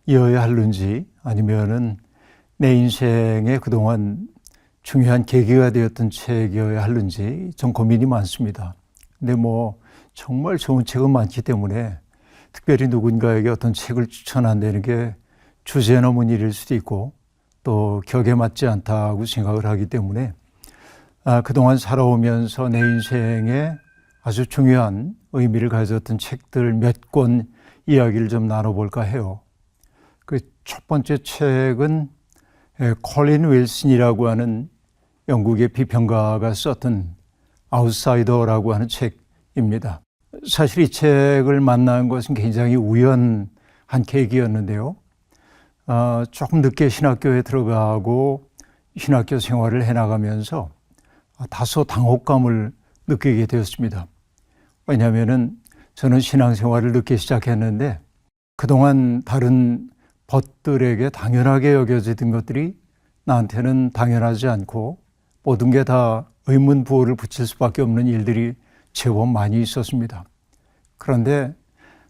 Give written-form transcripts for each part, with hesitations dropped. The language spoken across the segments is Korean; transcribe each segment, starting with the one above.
이어야 하는지 아니면은 내 인생에 그동안 중요한 계기가 되었던 책이어야 하는지 좀 고민이 많습니다. 근데 정말 좋은 책은 많기 때문에 특별히 누군가에게 어떤 책을 추천한다는 게 주제 넘은 일일 수도 있고 또 격에 맞지 않다고 생각을 하기 때문에 그동안 살아오면서 내 인생에 아주 중요한 의미를 가졌던 책들 몇 권 이야기를 좀 나눠볼까 해요. 그 첫 번째 책은 콜린 윌슨이라고 하는 영국의 비평가가 썼던 아웃사이더라고 하는 책입니다. 사실 이 책을 만난 것은 굉장히 우연한 계기였는데요. 조금 늦게 신학교에 들어가고 신학교 생활을 해나가면서 다소 당혹감을 느끼게 되었습니다. 왜냐하면 저는 신앙생활을 늦게 시작했는데 그동안 다른 벗들에게 당연하게 여겨지던 것들이 나한테는 당연하지 않고 모든 게 다 의문부호를 붙일 수밖에 없는 일들이 제법 많이 있었습니다. 그런데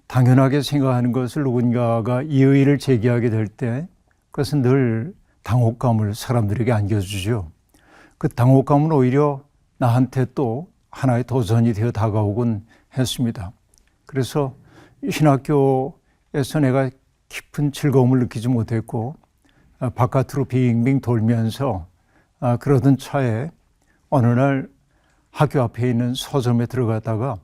당연하게 생각하는 것을 누군가가 이의를 제기하게 될 때 그것은 늘 당혹감을 사람들에게 안겨주죠. 그 당혹감은 오히려 나한테 또 하나의 도전이 되어 다가오곤 했습니다. 그래서 신학교에서 내가 깊은 즐거움을 느끼지 못했고 바깥으로 빙빙 돌면서 그러던 차에 어느 날 학교 앞에 있는 서점에 들어갔다가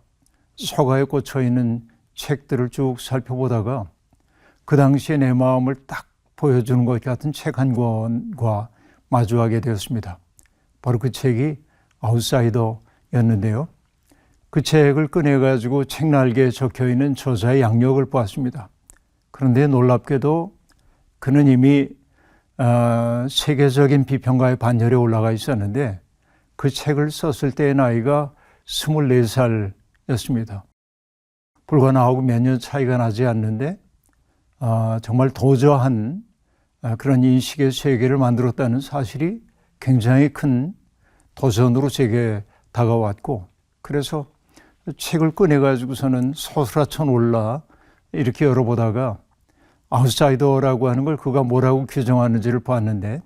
서가에 꽂혀있는 책들을 쭉 살펴보다가 그 당시에 내 마음을 딱 보여주는 것 같은 책 한 권과 마주하게 되었습니다. 바로 그 책이 아웃사이더였는데요. 그 책을 꺼내가지고 책날개에 적혀있는 저자의 양력을 보았습니다. 그런데 놀랍게도 그는 이미 세계적인 비평가의 반열에 올라가 있었는데 그 책을 썼을 때의 나이가 24살이었습니다. 불과 나하고 몇 년 차이가 나지 않는데 정말 도저한 그런 인식의 세계를 만들었다는 사실이 굉장히 큰 도전으로 제게 다가왔고, 그래서 책을 꺼내가지고서는 소스라쳐 놀라 이렇게 열어보다가 아웃사이더라고 하는 걸 그가 뭐라고 규정하는지를 봤는데,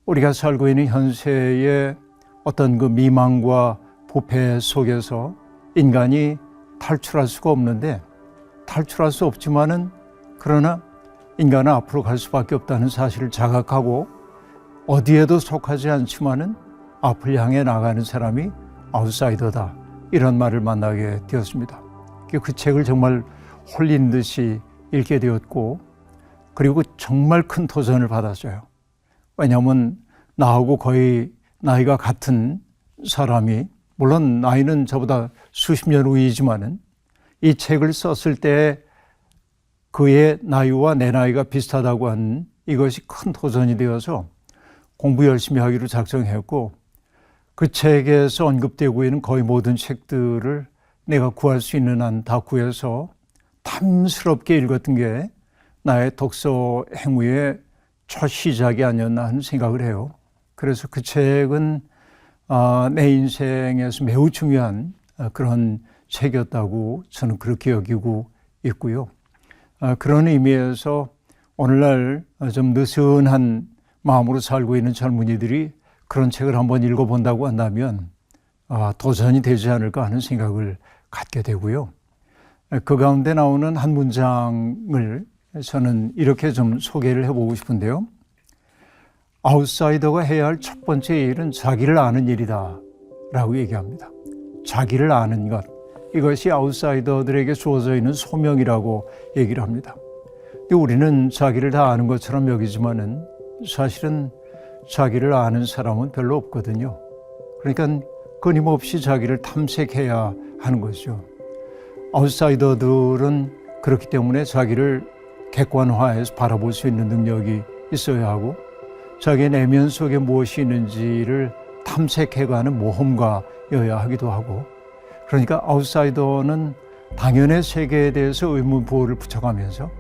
우리가 살고 있는 현세의 어떤 그 미망과 부패 속에서 인간이 탈출할 수가 없는데, 탈출할 수 없지만은 그러나 인간은 앞으로 갈 수밖에 없다는 사실을 자각하고 어디에도 속하지 않지만은 앞을 향해 나가는 사람이 아웃사이더다, 이런 말을 만나게 되었습니다. 그 책을 정말 홀린 듯이 읽게 되었고, 그리고 정말 큰 도전을 받았어요. 왜냐하면 나하고 거의 나이가 같은 사람이, 물론 나이는 저보다 수십 년 후이지만은 이 책을 썼을 때 그의 나이와 내 나이가 비슷하다고 하는 이것이 큰 도전이 되어서 공부 열심히 하기로 작정했고, 그 책에서 언급되고 있는 거의 모든 책들을 내가 구할 수 있는 한 다 구해서 탐스럽게 읽었던 게 나의 독서 행위의 첫 시작이 아니었나 하는 생각을 해요. 그래서 그 책은 내 인생에서 매우 중요한 그런 책이었다고 저는 그렇게 여기고 있고요. 그런 의미에서 오늘날 좀 느슨한 마음으로 살고 있는 젊은이들이 그런 책을 한번 읽어본다고 한다면 도전이 되지 않을까 하는 생각을 갖게 되고요. 그 가운데 나오는 한 문장을 저는 이렇게 좀 소개를 해보고 싶은데요. 아웃사이더가 해야 할 첫 번째 일은 자기를 아는 일이다 라고 얘기합니다. 자기를 아는 것, 이것이 아웃사이더들에게 주어져 있는 소명이라고 얘기를 합니다. 근데 우리는 자기를 다 아는 것처럼 여기지만은 사실은 자기를 아는 사람은 별로 없거든요. 그러니까 끊임없이 자기를 탐색해야 하는 거죠. 아웃사이더들은 그렇기 때문에 자기를 객관화해서 바라볼 수 있는 능력이 있어야 하고, 자기의 내면 속에 무엇이 있는지를 탐색해가는 모험가여야 하기도 하고, 그러니까 아웃사이더는 당연의 세계에 대해서 의문부호를 붙여가면서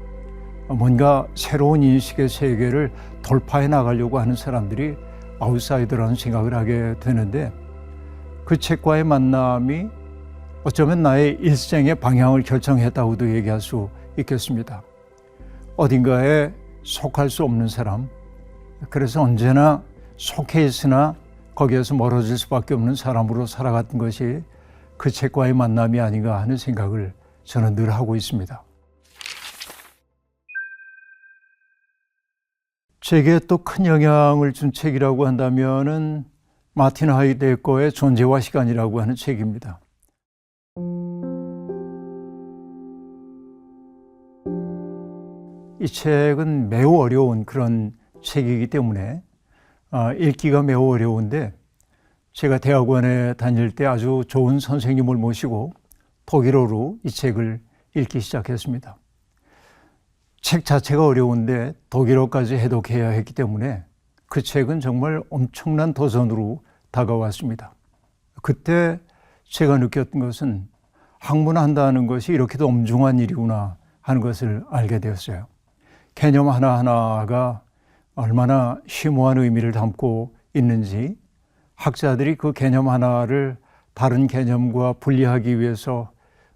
뭔가 새로운 인식의 세계를 돌파해 나가려고 하는 사람들이 아웃사이더라는 생각을 하게 되는데, 그 책과의 만남이 어쩌면 나의 일생의 방향을 결정했다고도 얘기할 수 있겠습니다. 어딘가에 속할 수 없는 사람, 그래서 언제나 속해 있으나 거기에서 멀어질 수밖에 없는 사람으로 살아갔던 것이 그 책과의 만남이 아닌가 하는 생각을 저는 늘 하고 있습니다. 제게 또 큰 영향을 준 책이라고 한다면은 마틴 하이데거의 존재와 시간이라고 하는 책입니다. 이 책은 매우 어려운 그런 책이기 때문에 읽기가 매우 어려운데, 제가 대학원에 다닐 때 아주 좋은 선생님을 모시고 독일어로 이 책을 읽기 시작했습니다. 책 자체가 어려운데 독일어까지 해독해야 했기 때문에 그 책은 정말 엄청난 도전으로 다가왔습니다. 그때 제가 느꼈던 것은 학문한다는 것이 이렇게도 엄중한 일이구나 하는 것을 알게 되었어요. 개념 하나하나가 얼마나 심오한 의미를 담고 있는지, 학자들이 그 개념 하나를 다른 개념과 분리하기 위해서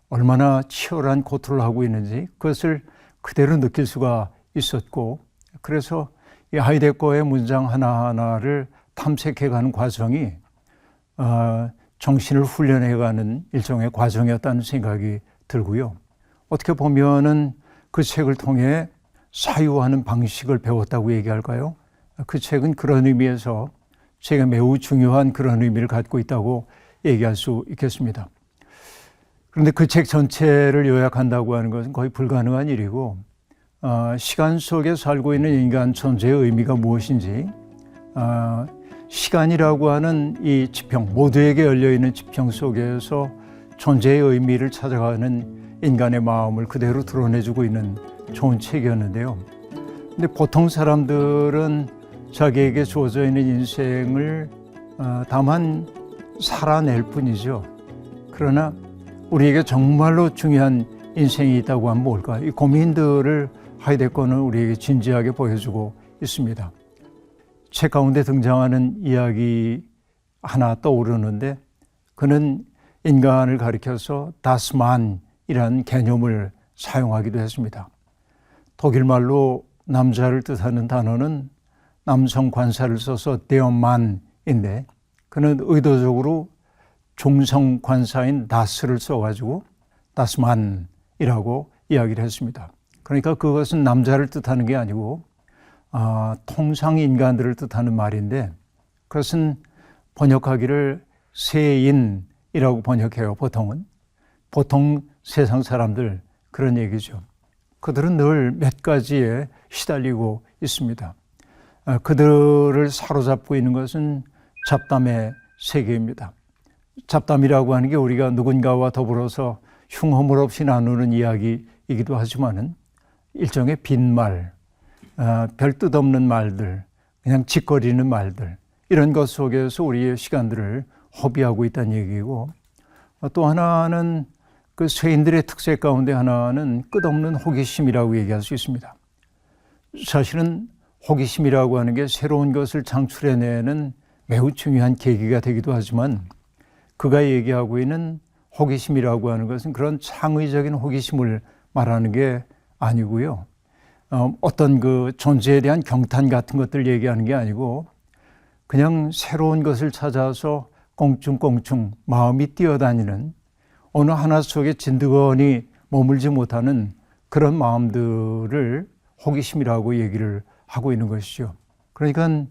얼마나 치열한 고투를 하고 있는지 그것을 그대로 느낄 수가 있었고, 그래서 이 하이데거의 문장 하나하나를 탐색해가는 과정이 정신을 훈련해가는 일종의 과정이었다는 생각이 들고요. 어떻게 보면은 그 책을 통해 사유하는 방식을 배웠다고 얘기할까요? 그 책은 그런 의미에서 제가 매우 중요한 그런 의미를 갖고 있다고 얘기할 수 있겠습니다. 그런데 그 책 전체를 요약한다고 하는 것은 거의 불가능한 일이고, 시간 속에 살고 있는 인간 존재의 의미가 무엇인지, 시간이라고 하는 이 지평, 모두에게 열려있는 지평 속에서 존재의 의미를 찾아가는 인간의 마음을 그대로 드러내주고 있는 좋은 책이었는데요. 근데 보통 사람들은 자기에게 주어져 있는 인생을 다만 살아낼 뿐이죠. 그러나 우리에게 정말로 중요한 인생이 있다고 하면 뭘까? 이 고민들을 하이데거는 우리에게 진지하게 보여주고 있습니다. 책 가운데 등장하는 이야기 하나 떠오르는데, 그는 인간을 가리켜서 다스만이라는 개념을 사용하기도 했습니다. 독일말로 남자를 뜻하는 단어는 남성 관사를 써서 데어만인데, 그는 의도적으로 중성 관사인 다스를 써가지고 다스만이라고 이야기를 했습니다. 그러니까 그것은 남자를 뜻하는 게 아니고 통상 인간들을 뜻하는 말인데, 그것은 번역하기를 세인이라고 번역해요. 보통 세상 사람들, 그런 얘기죠. 그들은 늘 몇 가지에 시달리고 있습니다. 그들을 사로잡고 있는 것은 잡담의 세계입니다. 잡담이라고 하는 게 우리가 누군가와 더불어서 흉허물 없이 나누는 이야기이기도 하지만은 일종의 빈말, 별 뜻없는 말들, 그냥 짓거리는 말들, 이런 것 속에서 우리의 시간들을 허비하고 있다는 얘기고, 또 하나는 그 쇠인들의 특색 가운데 하나는 끝없는 호기심이라고 얘기할 수 있습니다. 사실은 호기심이라고 하는 게 새로운 것을 창출해내는 매우 중요한 계기가 되기도 하지만, 그가 얘기하고 있는 호기심이라고 하는 것은 그런 창의적인 호기심을 말하는 게 아니고요. 어떤 그 존재에 대한 경탄 같은 것들 얘기하는 게 아니고, 그냥 새로운 것을 찾아서 꽁충꽁충 마음이 뛰어다니는, 어느 하나 속에 진드거니 머물지 못하는 그런 마음들을 호기심이라고 얘기를 하고 있는 것이죠. 그러니까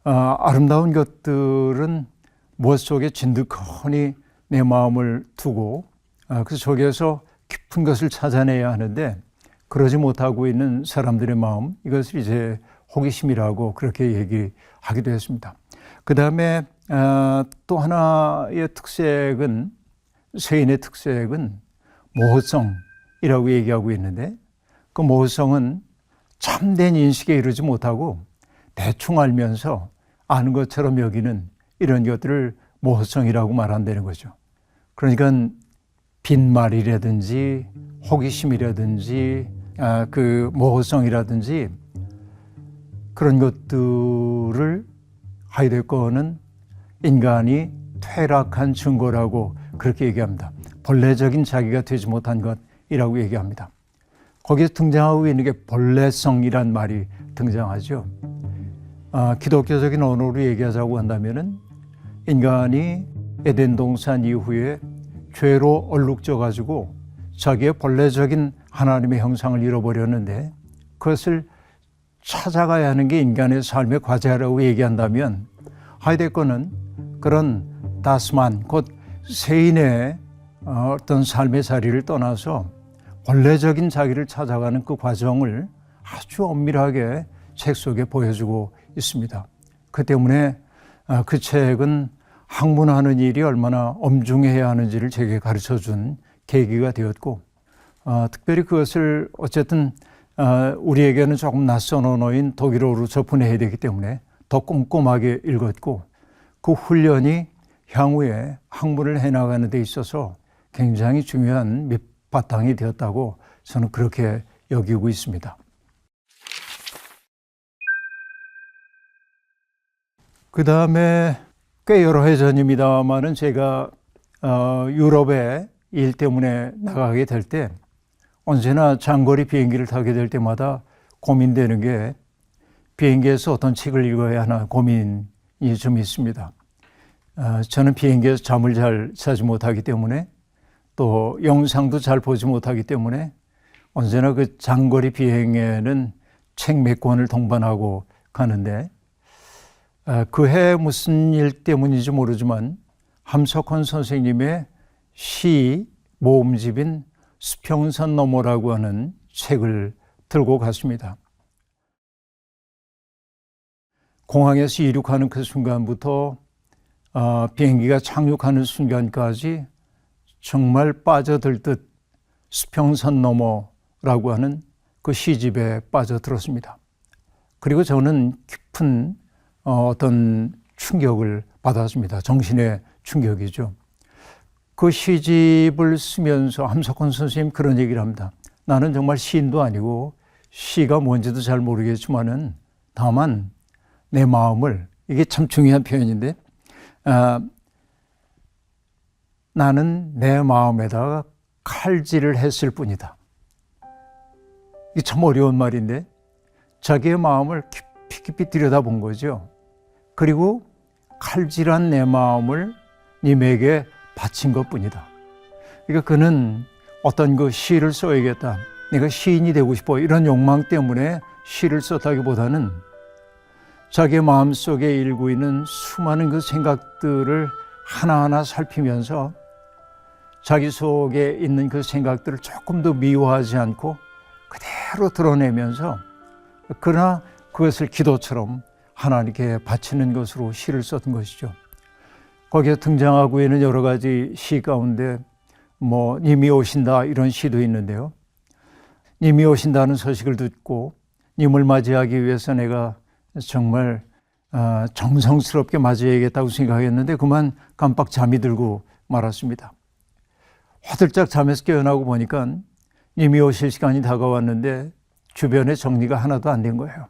아름다운 것들은 무엇 속에 진득하니 내 마음을 두고 그 속에서 깊은 것을 찾아내야 하는데, 그러지 못하고 있는 사람들의 마음, 이것을 이제 호기심이라고 그렇게 얘기하기도 했습니다. 그 다음에 또 하나의 특색은, 세인의 특색은 모호성이라고 얘기하고 있는데, 그 모호성은 참된 인식에 이르지 못하고 대충 알면서 아는 것처럼 여기는 이런 것들을 모호성이라고 말한다는 거죠. 그러니까 빈말이라든지 호기심이라든지 그 모호성이라든지 그런 것들을 하이데거는 인간이 퇴락한 증거라고 그렇게 얘기합니다. 본래적인 자기가 되지 못한 것이라고 얘기합니다. 거기에 등장하고 있는 게 본래성이란 말이 등장하죠. 기독교적인 언어로 얘기하자고 한다면은 인간이 에덴 동산 이후에 죄로 얼룩져 가지고 자기의 본래적인 하나님의 형상을 잃어버렸는데 그것을 찾아가야 하는 게 인간의 삶의 과제라고 얘기한다면 하이데거는 그런 다스만 곧 세인의 어떤 삶의 자리를 떠나서 본래적인 자기를 찾아가는 그 과정을 아주 엄밀하게 책 속에 보여주고 있습니다. 그 때문에 그 책은 학문하는 일이 얼마나 엄중해야 하는지를 제게 가르쳐준 계기가 되었고 특별히 그것을 어쨌든 우리에게는 조금 낯선 언어인 독일어로 접근해야 되기 때문에 더 꼼꼼하게 읽었고 그 훈련이 향후에 학문을 해나가는 데 있어서 굉장히 중요한 밑바탕이 되었다고 저는 그렇게 여기고 있습니다. 그 다음에 꽤 여러 해 전입니다만은 제가 유럽에 일 때문에 나가게 될 때 언제나 장거리 비행기를 타게 될 때마다 고민되는 게 비행기에서 어떤 책을 읽어야 하나 고민이 좀 있습니다. 저는 비행기에서 잠을 잘 자지 못하기 때문에 또 영상도 잘 보지 못하기 때문에 언제나 그 장거리 비행에는 책 몇 권을 동반하고 가는데 그해 무슨 일 때문인지 모르지만 함석헌 선생님의 시 모음집인 수평선 너머라고 하는 책을 들고 갔습니다. 공항에서 이륙하는 그 순간부터 비행기가 착륙하는 순간까지 정말 빠져들듯 수평선 너머라고 하는 그 시집에 빠져들었습니다. 그리고 저는 깊은 어떤 충격을 받았습니다. 정신의 충격이죠. 그 시집을 쓰면서 함석헌 선생님 그런 얘기를 합니다. 나는 정말 시인도 아니고 시가 뭔지도 잘 모르겠지만은 다만 내 마음을, 이게 참 중요한 표현인데 나는 내 마음에다가 칼질을 했을 뿐이다. 이게 참 어려운 말인데 자기의 마음을 깊이 들여다본 거죠. 그리고 칼질한 내 마음을 님에게 바친 것뿐이다. 그러니까 그는 어떤 그 시를 써야겠다, 내가 시인이 되고 싶어, 이런 욕망 때문에 시를 썼다기보다는 자기의 마음속에 일고 있는 수많은 그 생각들을 하나하나 살피면서 자기 속에 있는 그 생각들을 조금 더 미워하지 않고 그대로 드러내면서 그러나 그것을 기도처럼 하나님께 바치는 것으로 시를 썼던 것이죠. 거기에 등장하고 있는 여러 가지 시 가운데 님이 오신다 이런 시도 있는데요. 님이 오신다는 소식을 듣고 님을 맞이하기 위해서 내가 정말 정성스럽게 맞이해야겠다고 생각했는데 그만 깜빡 잠이 들고 말았습니다. 화들짝 잠에서 깨어나고 보니까 님이 오실 시간이 다가왔는데 주변에 정리가 하나도 안 된 거예요.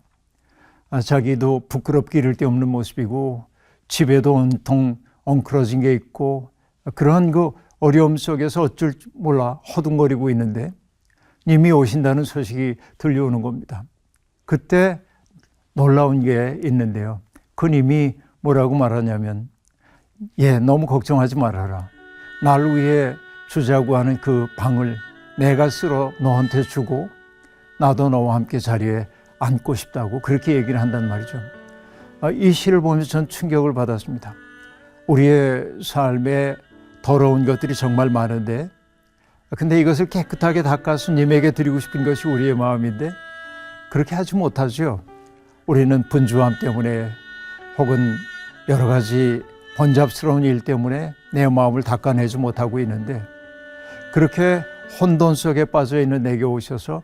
자기도 부끄럽게 이를 데 없는 모습이고 집에도 온통 엉클어진 게 있고 그러한 그 어려움 속에서 어쩔 줄 몰라 허둥거리고 있는데 님이 오신다는 소식이 들려오는 겁니다. 그때 놀라운 게 있는데요. 그 님이 뭐라고 말하냐면 너무 걱정하지 말아라. 날 위해 주자고 하는 그 방을 내가 쓸어 너한테 주고 나도 너와 함께 자리에 앉고 싶다고 그렇게 얘기를 한단 말이죠. 이 시를 보면서 전 충격을 받았습니다. 우리의 삶에 더러운 것들이 정말 많은데 근데 이것을 깨끗하게 닦아서 님에게 드리고 싶은 것이 우리의 마음인데 그렇게 하지 못하죠. 우리는 분주함 때문에 혹은 여러 가지 번잡스러운 일 때문에 내 마음을 닦아내지 못하고 있는데 그렇게 혼돈 속에 빠져있는 내게 오셔서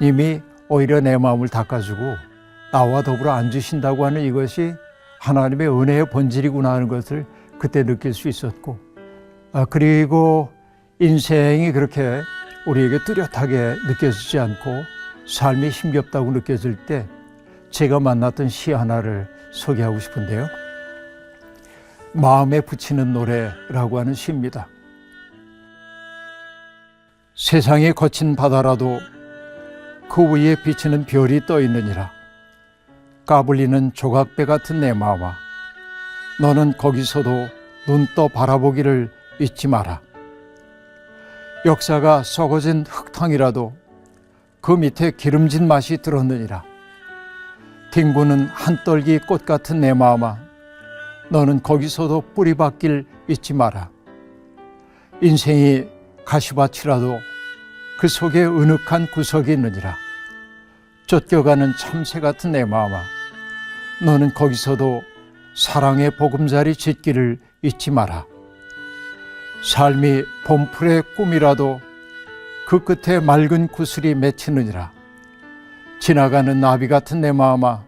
님이 오히려 내 마음을 닦아주고 나와 더불어 앉으신다고 하는 이것이 하나님의 은혜의 본질이구나 하는 것을 그때 느낄 수 있었고 그리고 인생이 그렇게 우리에게 뚜렷하게 느껴지지 않고 삶이 힘겹다고 느껴질 때 제가 만났던 시 하나를 소개하고 싶은데요. 마음에 붙이는 노래라고 하는 시입니다. 세상이 거친 바다라도 그 위에 비치는 별이 떠 있느니라. 까불리는 조각배 같은 내 마음아, 너는 거기서도 눈 떠 바라보기를 잊지 마라. 역사가 썩어진 흙탕이라도 그 밑에 기름진 맛이 들었느니라. 뒹구는 한떨기 꽃 같은 내 마음아, 너는 거기서도 뿌리 박길 잊지 마라. 인생이 가시밭이라도 그 속에 은흑한 구석이 있느니라. 쫓겨가는 참새 같은 내 마음아, 너는 거기서도 사랑의 보금자리 짓기를 잊지 마라. 삶이 봄풀의 꿈이라도 그 끝에 맑은 구슬이 맺히느니라. 지나가는 나비 같은 내 마음아,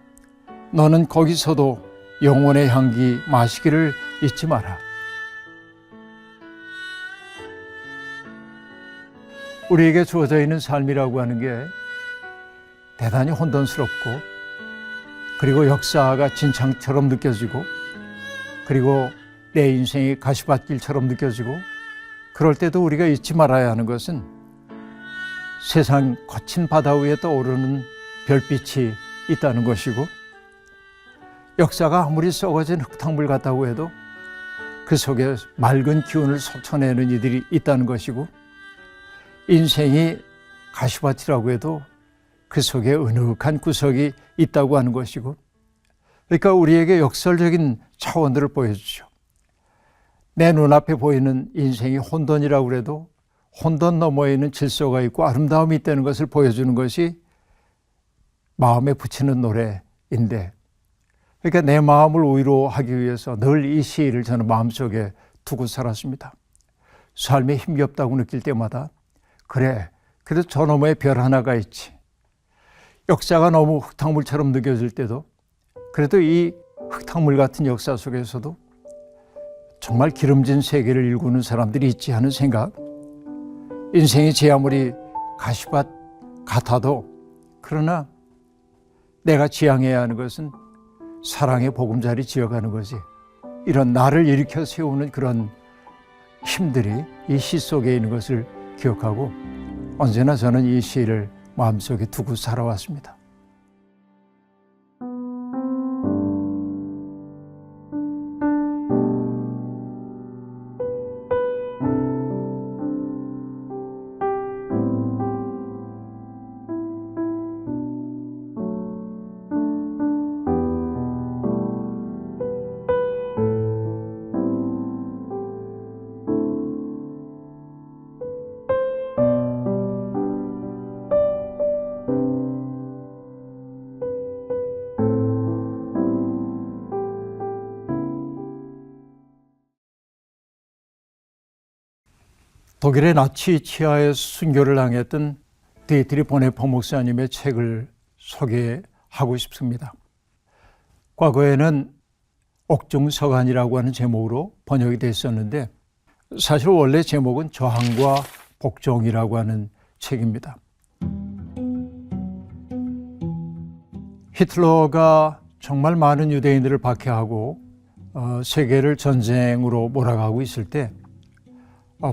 너는 거기서도 영혼의 향기 마시기를 잊지 마라. 우리에게 주어져 있는 삶이라고 하는 게 대단히 혼돈스럽고, 그리고 역사가 진창처럼 느껴지고, 그리고 내 인생이 가시밭길처럼 느껴지고, 그럴 때도 우리가 잊지 말아야 하는 것은 세상 거친 바다 위에 떠오르는 별빛이 있다는 것이고, 역사가 아무리 썩어진 흙탕물 같다고 해도 그 속에 맑은 기운을 솟쳐내는 이들이 있다는 것이고, 인생이 가시밭이라고 해도 그 속에 은흑한 구석이 있다고 하는 것이고, 그러니까 우리에게 역설적인 차원들을 보여주죠. 내 눈앞에 보이는 인생이 혼돈이라고 해도 혼돈 너머에는 질서가 있고 아름다움이 있다는 것을 보여주는 것이 마음에 붙이는 노래인데, 그러니까 내 마음을 위로하기 위해서 늘 이 시를 저는 마음속에 두고 살았습니다. 삶에 힘겹다고 느낄 때마다 그래, 그래도 저 너머에 별 하나가 있지. 역사가 너무 흙탕물처럼 느껴질 때도 그래도 이 흙탕물 같은 역사 속에서도 정말 기름진 세계를 일구는 사람들이 있지 하는 생각. 인생이 제 아무리 가시밭 같아도 그러나 내가 지향해야 하는 것은 사랑의 보금자리 지어가는 거지. 이런 나를 일으켜 세우는 그런 힘들이 이 시 속에 있는 것을 기억하고 언제나 저는 이 시를 마음속에 두고 살아왔습니다. 독일의 나치 치하에서 순교를 당했던 디트리 보네퍼 목사님의 책을 소개하고 싶습니다. 과거에는 옥중서간이라고 하는 제목으로 번역이 됐었는데, 사실 원래 제목은 저항과 복종이라고 하는 책입니다. 히틀러가 정말 많은 유대인들을 박해하고 세계를 전쟁으로 몰아가고 있을 때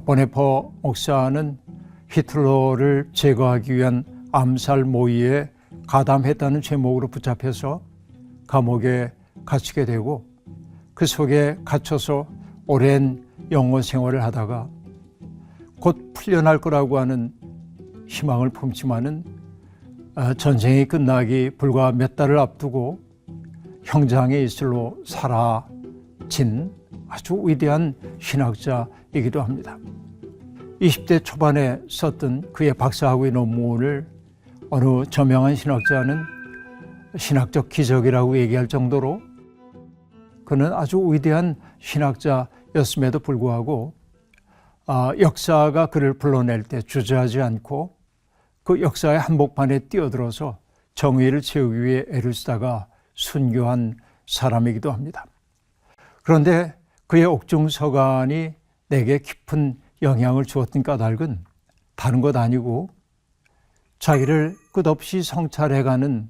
보네퍼 목사는 히틀러를 제거하기 위한 암살 모의에 가담했다는 제목으로 붙잡혀서 감옥에 갇히게 되고, 그 속에 갇혀서 오랜 영어 생활을 하다가 곧 풀려날 거라고 하는 희망을 품지만은 전쟁이 끝나기 불과 몇 달을 앞두고 형장의 이슬로 사라진 아주 위대한 신학자이기도 합니다. 20대 초반에 썼던 그의 박사학위 논문을 어느 저명한 신학자는 신학적 기적이라고 얘기할 정도로 그는 아주 위대한 신학자였음에도 불구하고 역사가 그를 불러낼 때 주저하지 않고 그 역사의 한복판에 뛰어들어서 정의를 채우기 위해 애를 쓰다가 순교한 사람이기도 합니다. 그런데 그의 옥중서간이 내게 깊은 영향을 주었던 까닭은 다른 것 아니고 자기를 끝없이 성찰해가는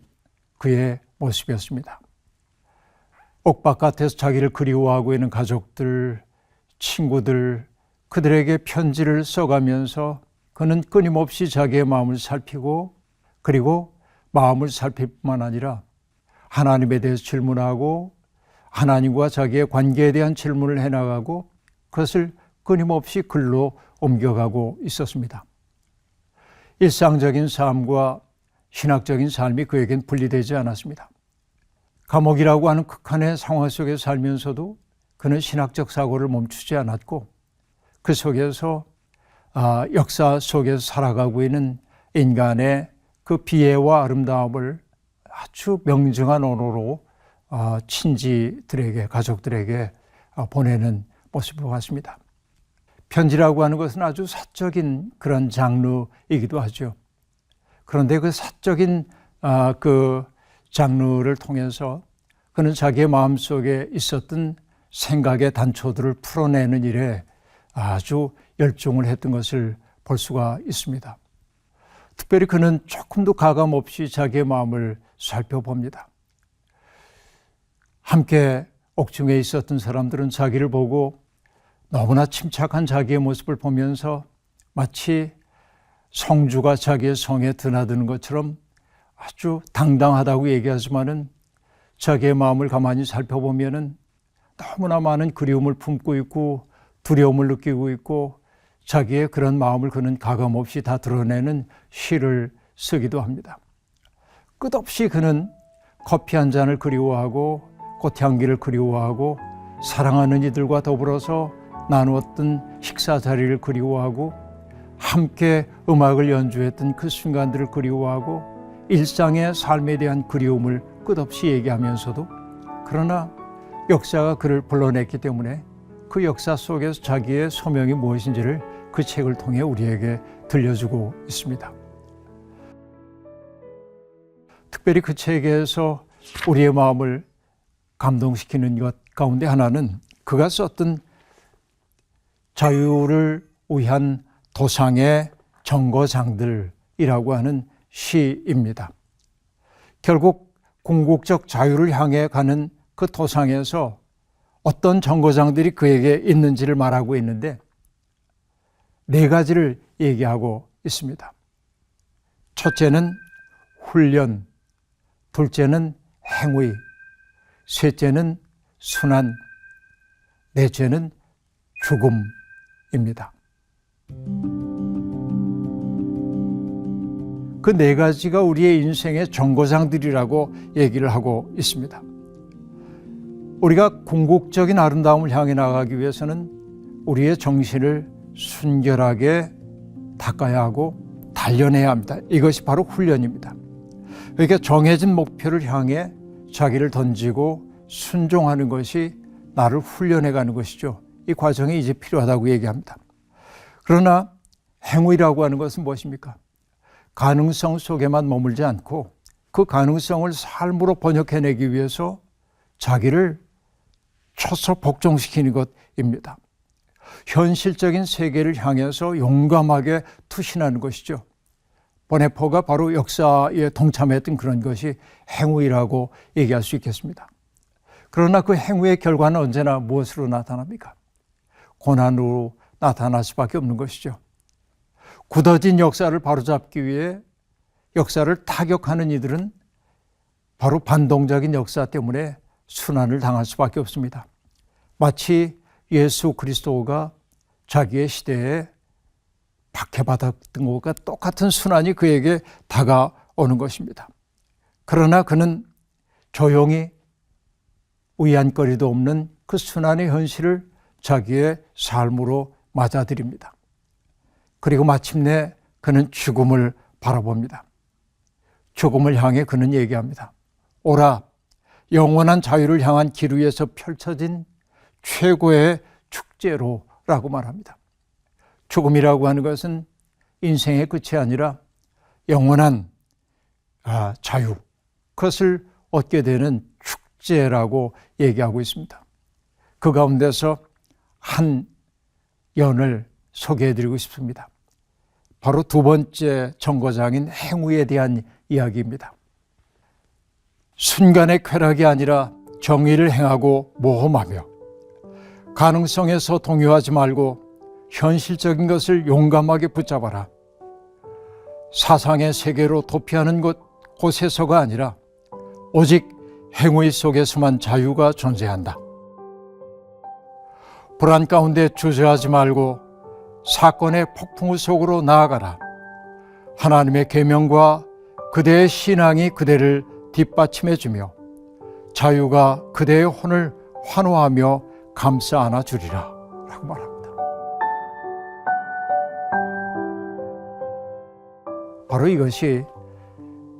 그의 모습이었습니다. 옥 바깥에서 자기를 그리워하고 있는 가족들, 친구들, 그들에게 편지를 써가면서 그는 끊임없이 자기의 마음을 살피고 그리고 마음을 살필 뿐만 아니라 하나님에 대해서 질문하고 하나님과 자기의 관계에 대한 질문을 해나가고 그것을 끊임없이 글로 옮겨가고 있었습니다. 일상적인 삶과 신학적인 삶이 그에겐 분리되지 않았습니다. 감옥이라고 하는 극한의 상황 속에 살면서도 그는 신학적 사고를 멈추지 않았고 그 속에서 역사 속에서 살아가고 있는 인간의 그 비애와 아름다움을 아주 명징한 언어로 친지들에게, 가족들에게 보내는 모습을 봤습니다. 편지라고 하는 것은 아주 사적인 그런 장르이기도 하죠. 그런데 그 사적인 그 장르를 통해서 그는 자기의 마음속에 있었던 생각의 단초들을 풀어내는 일에 아주 열중을 했던 것을 볼 수가 있습니다. 특별히 그는 조금도 가감 없이 자기의 마음을 살펴봅니다. 함께 옥중에 있었던 사람들은 자기를 보고 너무나 침착한 자기의 모습을 보면서 마치 성주가 자기의 성에 드나드는 것처럼 아주 당당하다고 얘기하지만은 자기의 마음을 가만히 살펴보면은 너무나 많은 그리움을 품고 있고 두려움을 느끼고 있고 자기의 그런 마음을 그는 가감없이 다 드러내는 시를 쓰기도 합니다. 끝없이 그는 커피 한 잔을 그리워하고 꽃향기를 그리워하고 사랑하는 이들과 더불어서 나누었던 식사 자리를 그리워하고 함께 음악을 연주했던 그 순간들을 그리워하고 일상의 삶에 대한 그리움을 끝없이 얘기하면서도 그러나 역사가 그를 불러냈기 때문에 그 역사 속에서 자기의 소명이 무엇인지를 그 책을 통해 우리에게 들려주고 있습니다. 특별히 그 책에서 우리의 마음을 감동시키는 것 가운데 하나는 그가 썼던 자유를 위한 도상의 정거장들이라고 하는 시입니다. 결국 궁극적 자유를 향해 가는 그 도상에서 어떤 정거장들이 그에게 있는지를 말하고 있는데 4가지를 얘기하고 있습니다. 첫째는 훈련, 둘째는 행위, 셋째는 순환, 넷째는 죽음입니다. 그 4가지가 우리의 인생의 정거장들이라고 얘기를 하고 있습니다. 우리가 궁극적인 아름다움을 향해 나가기 위해서는 우리의 정신을 순결하게 닦아야 하고 단련해야 합니다. 이것이 바로 훈련입니다. 그러니까 정해진 목표를 향해 자기를 던지고 순종하는 것이 나를 훈련해가는 것이죠. 이 과정이 이제 필요하다고 얘기합니다. 그러나 행위라고 하는 것은 무엇입니까? 가능성 속에만 머물지 않고 그 가능성을 삶으로 번역해내기 위해서 자기를 쳐서 복종시키는 것입니다. 현실적인 세계를 향해서 용감하게 투신하는 것이죠. 보네포가 바로 역사에 동참했던 그런 것이 행위라고 얘기할 수 있겠습니다. 그러나 그 행위의 결과는 언제나 무엇으로 나타납니까? 고난으로 나타날 수밖에 없는 것이죠. 굳어진 역사를 바로잡기 위해 역사를 타격하는 이들은 바로 반동적인 역사 때문에 순환을 당할 수밖에 없습니다. 마치 예수 그리스도가 자기의 시대에 박해받았던 것과 똑같은 순환이 그에게 다가오는 것입니다. 그러나 그는 조용히 위안거리도 없는 그 순환의 현실을 자기의 삶으로 맞아들입니다. 그리고 마침내 그는 죽음을 바라봅니다. 죽음을 향해 그는 얘기합니다. 오라, 영원한 자유를 향한 길 위에서 펼쳐진 최고의 축제로라고 말합니다. 죽음이라고 하는 것은 인생의 끝이 아니라 영원한 자유, 그것을 얻게 되는 축제라고 얘기하고 있습니다. 그 가운데서 한 연을 소개해드리고 싶습니다. 바로 2번째 정거장인 행위에 대한 이야기입니다. 순간의 쾌락이 아니라 정의를 행하고 모험하며 가능성에서 동요하지 말고 현실적인 것을 용감하게 붙잡아라. 사상의 세계로 도피하는 곳에서가 아니라 오직 행위 속에서만 자유가 존재한다. 불안 가운데 주저하지 말고 사건의 폭풍우 속으로 나아가라. 하나님의 계명과 그대의 신앙이 그대를 뒷받침해 주며 자유가 그대의 혼을 환호하며 감싸 안아 주리라 라고 말합니다. 바로 이것이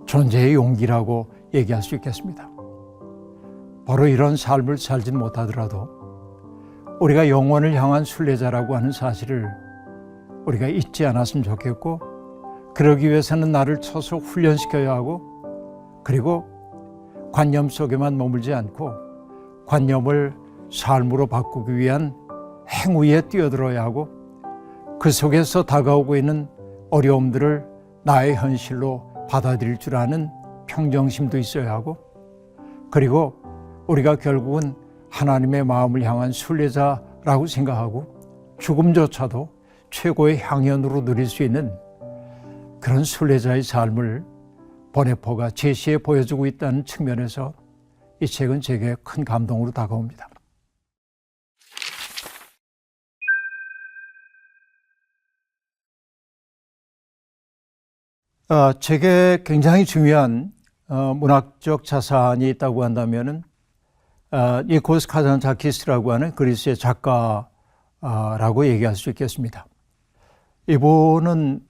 존재의 용기라고 얘기할 수 있겠습니다. 바로 이런 삶을 살진 못하더라도 우리가 영원을 향한 순례자라고 하는 사실을 우리가 잊지 않았으면 좋겠고, 그러기 위해서는 나를 쳐서 훈련시켜야 하고, 그리고 관념 속에만 머물지 않고 관념을 삶으로 바꾸기 위한 행위에 뛰어들어야 하고, 그 속에서 다가오고 있는 어려움들을 나의 현실로 받아들일 줄 아는 평정심도 있어야 하고, 그리고 우리가 결국은 하나님의 마음을 향한 순례자라고 생각하고 죽음조차도 최고의 향연으로 누릴 수 있는 그런 순례자의 삶을 보네포가 제시해 보여주고 있다는 측면에서 이 책은 제게 큰 감동으로 다가옵니다. 책에 굉장히 중요한 문학적 자산이 있다고 한다면은 니코스 카잔자키스라고 하는 그리스의 작가라고 얘기할 수 있겠습니다. 이분은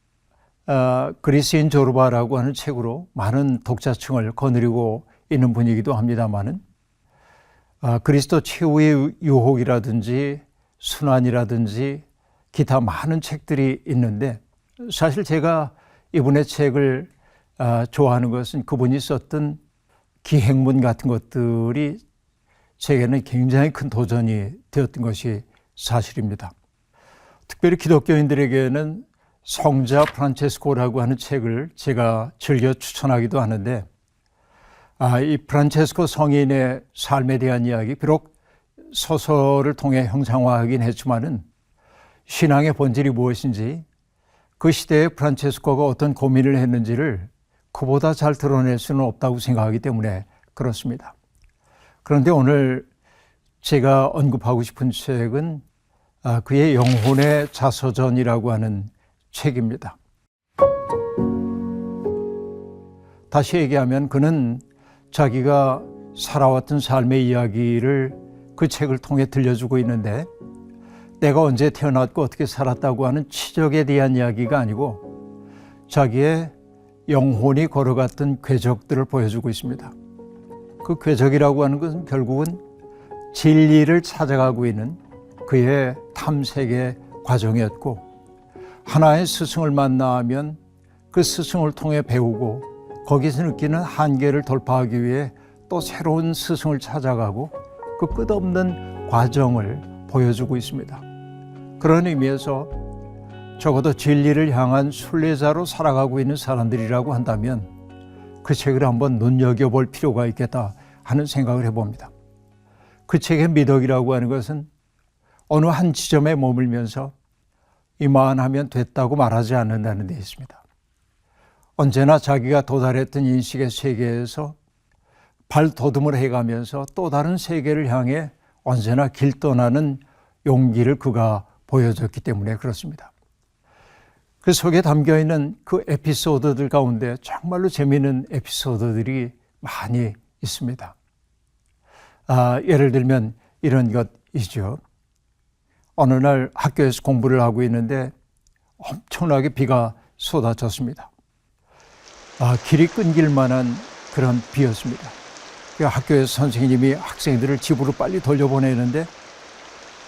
그리스인 조르바라고 하는 책으로 많은 독자층을 거느리고 있는 분이기도 합니다만은 그리스도 최후의 유혹이라든지 순환이라든지 기타 많은 책들이 있는데, 사실 제가 이분의 책을 좋아하는 것은 그분이 썼던 기행문 같은 것들이 제게는 굉장히 큰 도전이 되었던 것이 사실입니다. 특별히 기독교인들에게는 성자 프란체스코라고 하는 책을 제가 즐겨 추천하기도 하는데, 이 프란체스코 성인의 삶에 대한 이야기, 비록 소설을 통해 형상화하긴 했지만은 신앙의 본질이 무엇인지, 그 시대에 프란체스코가 어떤 고민을 했는지를 그보다 잘 드러낼 수는 없다고 생각하기 때문에 그렇습니다. 그런데 오늘 제가 언급하고 싶은 책은 그의 영혼의 자서전이라고 하는 책입니다. 다시 얘기하면 그는 자기가 살아왔던 삶의 이야기를 그 책을 통해 들려주고 있는데, 내가 언제 태어났고 어떻게 살았다고 하는 치적에 대한 이야기가 아니고 자기의 영혼이 걸어갔던 궤적들을 보여주고 있습니다. 그 궤적이라고 하는 것은 결국은 진리를 찾아가고 있는 그의 탐색의 과정이었고, 하나의 스승을 만나면 그 스승을 통해 배우고 거기서 느끼는 한계를 돌파하기 위해 또 새로운 스승을 찾아가고 그 끝없는 과정을 보여주고 있습니다. 그런 의미에서 적어도 진리를 향한 순례자로 살아가고 있는 사람들이라고 한다면 그 책을 한번 눈여겨볼 필요가 있겠다 하는 생각을 해봅니다. 그 책의 미덕이라고 하는 것은 어느 한 지점에 머물면서 이만하면 됐다고 말하지 않는다는 데 있습니다. 언제나 자기가 도달했던 인식의 세계에서 발돋움을 해가면서 또 다른 세계를 향해 언제나 길 떠나는 용기를 그가 보여줬기 때문에 그렇습니다. 그 속에 담겨있는 그 에피소드들 가운데 정말로 재미있는 에피소드들이 많이 있습니다. 예를 들면 이런 것이죠. 어느 날 학교에서 공부를 하고 있는데 엄청나게 비가 쏟아졌습니다. 길이 끊길 만한 그런 비였습니다. 학교에서 선생님이 학생들을 집으로 빨리 돌려보내는데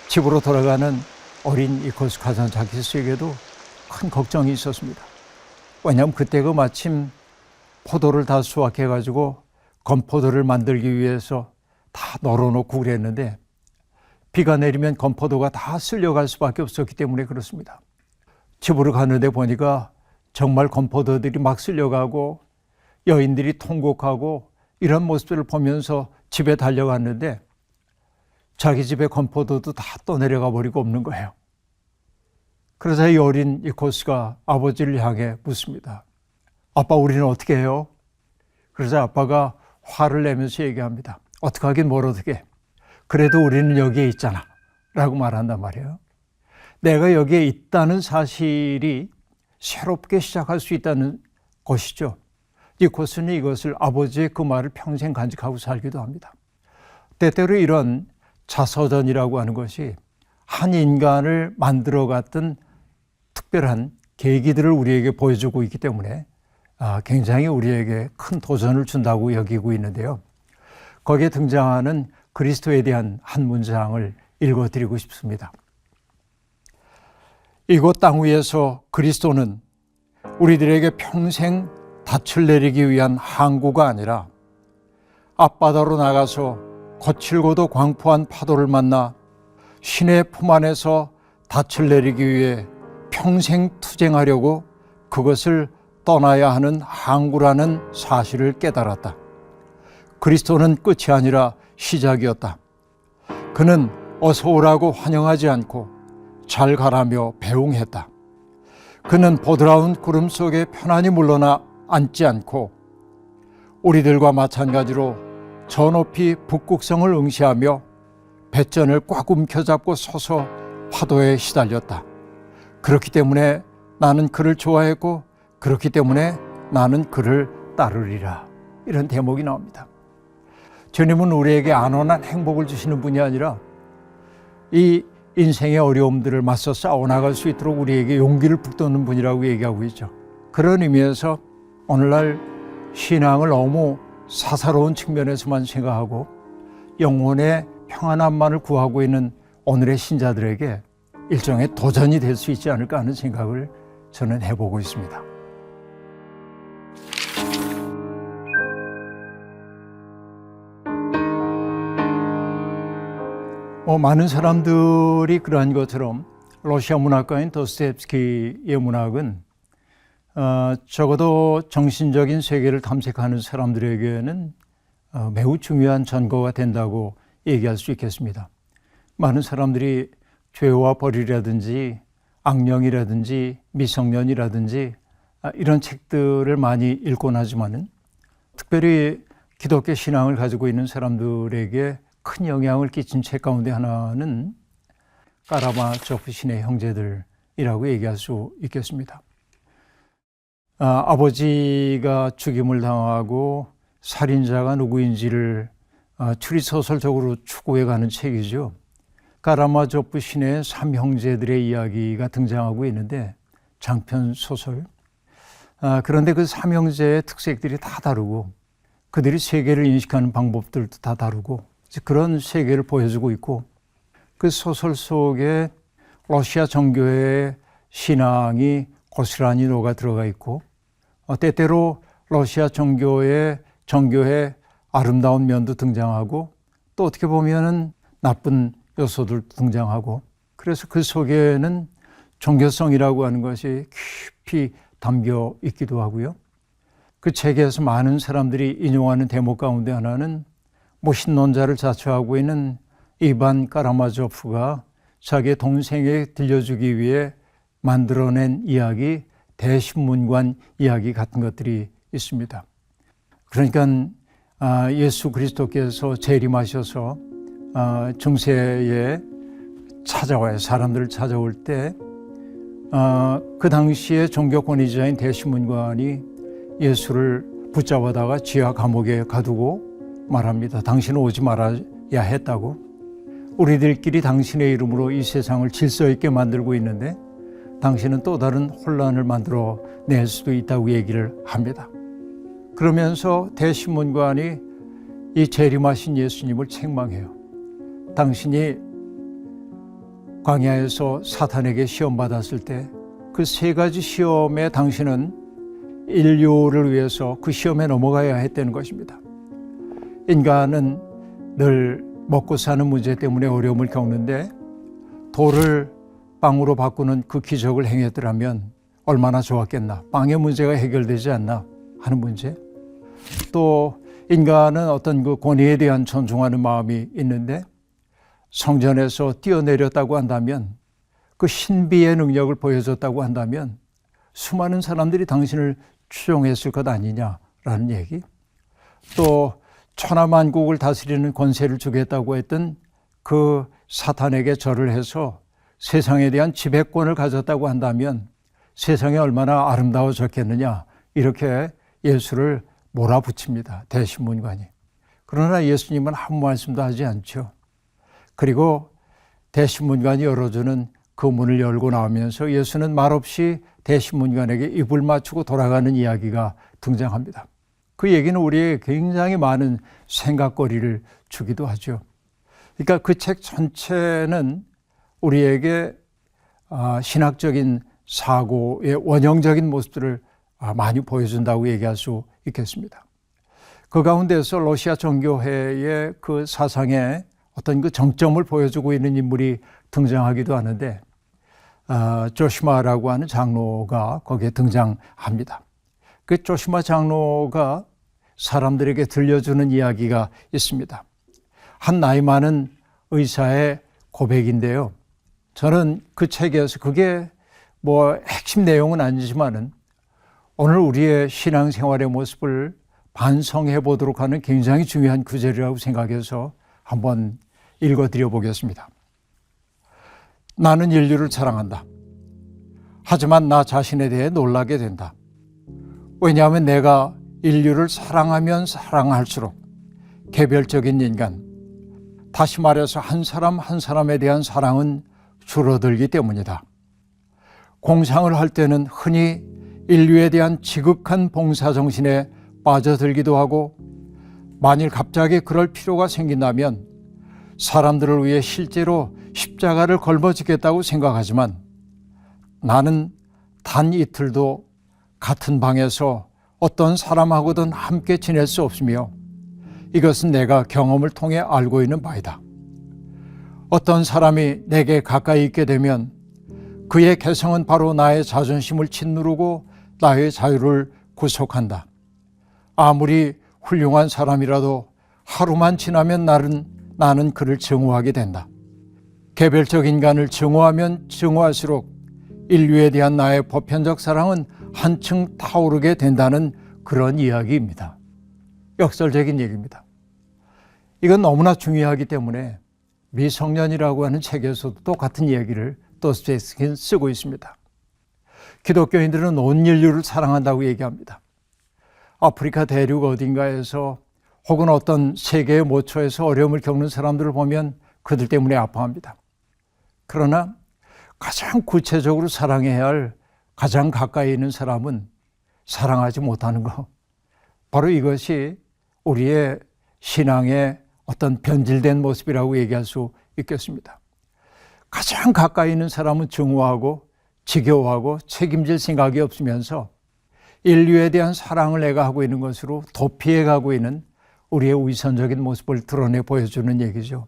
집으로 돌아가는 어린 니코스 카잔자키스에게도 큰 걱정이 있었습니다. 왜냐하면 그때가 마침 포도를 다 수확해가지고 건포도를 만들기 위해서 다 널어놓고 그랬는데 비가 내리면 건포도가 다 쓸려갈 수밖에 없었기 때문에 그렇습니다. 집으로 갔는데 보니까 정말 건포도들이 막 쓸려가고 여인들이 통곡하고 이런 모습들을 보면서 집에 달려갔는데 자기 집에 건포도도 다 떠내려가 버리고 없는 거예요. 그러자 이 어린 니코스가 아버지를 향해 묻습니다. 아빠 우리는 어떻게 해요? 그래서 아빠가 화를 내면서 얘기합니다. 어떻게 하긴 뭘 어떻게, 그래도 우리는 여기에 있잖아 라고 말한단 말이에요. 내가 여기에 있다는 사실이 새롭게 시작할 수 있다는 것이죠. 니코스는 이것을 아버지의 그 말을 평생 간직하고 살기도 합니다. 때때로 이런 자서전이라고 하는 것이 한 인간을 만들어갔던 특별한 계기들을 우리에게 보여주고 있기 때문에 굉장히 우리에게 큰 도전을 준다고 여기고 있는데요. 거기에 등장하는 그리스도에 대한 한 문장을 읽어드리고 싶습니다. 이곳 땅 위에서 그리스도는 우리들에게 평생 닻을 내리기 위한 항구가 아니라 앞바다로 나가서 거칠고도 광포한 파도를 만나 신의 품 안에서 닻을 내리기 위해 평생 투쟁하려고 그것을 떠나야 하는 항구라는 사실을 깨달았다. 그리스도는 끝이 아니라 시작이었다. 그는 어서 오라고 환영하지 않고 잘 가라며 배웅했다. 그는 보드라운 구름 속에 편안히 물러나 앉지 않고 우리들과 마찬가지로 저 높이 북극성을 응시하며 배전을 꽉 움켜잡고 서서 파도에 시달렸다. 그렇기 때문에 나는 그를 좋아했고 그렇기 때문에 나는 그를 따르리라. 이런 대목이 나옵니다. 주님은 우리에게 안온한 행복을 주시는 분이 아니라 이 인생의 어려움들을 맞서 싸워나갈 수 있도록 우리에게 용기를 북돋는 분이라고 얘기하고 있죠. 그런 의미에서 오늘날 신앙을 너무 사사로운 측면에서만 생각하고 영혼의 평안함만을 구하고 있는 오늘의 신자들에게 일종의 도전이 될 수 있지 않을까 하는 생각을 저는 해보고 있습니다. 많은 사람들이 그러한 것처럼 러시아 문학가인 도스토옙스키의 문학은 적어도 정신적인 세계를 탐색하는 사람들에게는 매우 중요한 전거가 된다고 얘기할 수 있겠습니다. 많은 사람들이 죄와 벌이라든지 악령이라든지 미성년이라든지 이런 책들을 많이 읽곤 하지만은 특별히 기독교 신앙을 가지고 있는 사람들에게 큰 영향을 끼친 책 가운데 하나는 까라마조프 신의 형제들이라고 얘기할 수 있겠습니다. 아버지가 죽임을 당하고 살인자가 누구인지를 추리소설적으로 추구해가는 책이죠. 까라마조프 신의 3형제들의 이야기가 등장하고 있는데 장편 소설. 그런데 그 3형제의 특색들이 다 다르고 그들이 세계를 인식하는 방법들도 다 다르고 그런 세계를 보여주고 있고 그 소설 속에 러시아 정교회의 신앙이 고스란히 녹아 들어가 있고 때때로 러시아 정교회 아름다운 면도 등장하고 또 어떻게 보면은 나쁜 요소들도 등장하고 그래서 그 속에는 종교성이라고 하는 것이 깊이 담겨 있기도 하고요. 그 책에서 많은 사람들이 인용하는 대목 가운데 하나는 모신론자를 자처하고 있는 이반 까라마조프가 자기의 동생에게 들려주기 위해 만들어낸 이야기, 대신문관 이야기 같은 것들이 있습니다. 그러니까 예수 그리스도께서 재림하셔서 중세에 찾아와요. 사람들을 찾아올 때 그 당시에 종교 권위자인 대신문관이 예수를 붙잡아다가 지하 감옥에 가두고 말합니다. 당신은 오지 말아야 했다고. 우리들끼리 당신의 이름으로 이 세상을 질서 있게 만들고 있는데 당신은 또 다른 혼란을 만들어 낼 수도 있다고 얘기를 합니다. 그러면서 대신문관이 이 재림하신 예수님을 책망해요. 당신이 광야에서 사탄에게 시험받았을 때 그 3가지 시험에 당신은 인류를 위해서 그 시험에 넘어가야 했다는 것입니다. 인간은 늘 먹고 사는 문제 때문에 어려움을 겪는데 돌을 빵으로 바꾸는 그 기적을 행했더라면 얼마나 좋았겠나. 빵의 문제가 해결되지 않나 하는 문제. 또 인간은 어떤 그 권위에 대한 존중하는 마음이 있는데 성전에서 뛰어내렸다고 한다면 그 신비의 능력을 보여줬다고 한다면 수많은 사람들이 당신을 추종했을 것 아니냐라는 얘기. 또 천하만국을 다스리는 권세를 주겠다고 했던 그 사탄에게 절을 해서 세상에 대한 지배권을 가졌다고 한다면 세상이 얼마나 아름다워졌겠느냐, 이렇게 예수를 몰아붙입니다, 대신문관이. 그러나 예수님은 아무 말씀도 하지 않죠. 그리고 대신문관이 열어주는 그 문을 열고 나오면서 예수는 말없이 대신문관에게 입을 맞추고 돌아가는 이야기가 등장합니다. 그 얘기는 우리에게 굉장히 많은 생각거리를 주기도 하죠. 그러니까 그 책 전체는 우리에게 신학적인 사고의 원형적인 모습들을 많이 보여준다고 얘기할 수 있겠습니다. 그 가운데서 러시아 정교회의 그 사상의 어떤 그 정점을 보여주고 있는 인물이 등장하기도 하는데, 조시마라고 하는 장로가 거기에 등장합니다. 그 조시마 장로가 사람들에게 들려주는 이야기가 있습니다. 한 나이 많은 의사의 고백인데요. 저는 그 책에서 그게 뭐 핵심 내용은 아니지만은 오늘 우리의 신앙생활의 모습을 반성해 보도록 하는 굉장히 중요한 구절이라고 생각해서 한번 읽어드려 보겠습니다. 나는 인류를 사랑한다. 하지만 나 자신에 대해 놀라게 된다. 왜냐하면 내가 인류를 사랑하면 사랑할수록 개별적인 인간, 다시 말해서 한 사람 한 사람에 대한 사랑은 줄어들기 때문이다. 공상을 할 때는 흔히 인류에 대한 지극한 봉사정신에 빠져들기도 하고, 만일 갑자기 그럴 필요가 생긴다면 사람들을 위해 실제로 십자가를 걸어지겠다고 생각하지만, 나는 단 이틀도 같은 방에서 어떤 사람하고든 함께 지낼 수 없으며, 이것은 내가 경험을 통해 알고 있는 바이다. 어떤 사람이 내게 가까이 있게 되면 그의 개성은 바로 나의 자존심을 짓누르고 나의 자유를 구속한다. 아무리 훌륭한 사람이라도 하루만 지나면 나는 그를 증오하게 된다. 개별적 인간을 증오하면 증오할수록 인류에 대한 나의 보편적 사랑은 한층 타오르게 된다는 그런 이야기입니다. 역설적인 얘기입니다. 이건 너무나 중요하기 때문에 미성년이라고 하는 책에서도 똑같은 얘기를 도스토옙스키는 쓰고 있습니다. 기독교인들은 온 인류를 사랑한다고 얘기합니다. 아프리카 대륙 어딘가에서 혹은 어떤 세계의 모처에서 어려움을 겪는 사람들을 보면 그들 때문에 아파합니다. 그러나 가장 구체적으로 사랑해야 할 가장 가까이 있는 사람은 사랑하지 못하는 것, 바로 이것이 우리의 신앙의 어떤 변질된 모습이라고 얘기할 수 있겠습니다. 가장 가까이 있는 사람은 증오하고 지겨워하고 책임질 생각이 없으면서 인류에 대한 사랑을 내가 하고 있는 것으로 도피해가고 있는 우리의 위선적인 모습을 드러내 보여주는 얘기죠.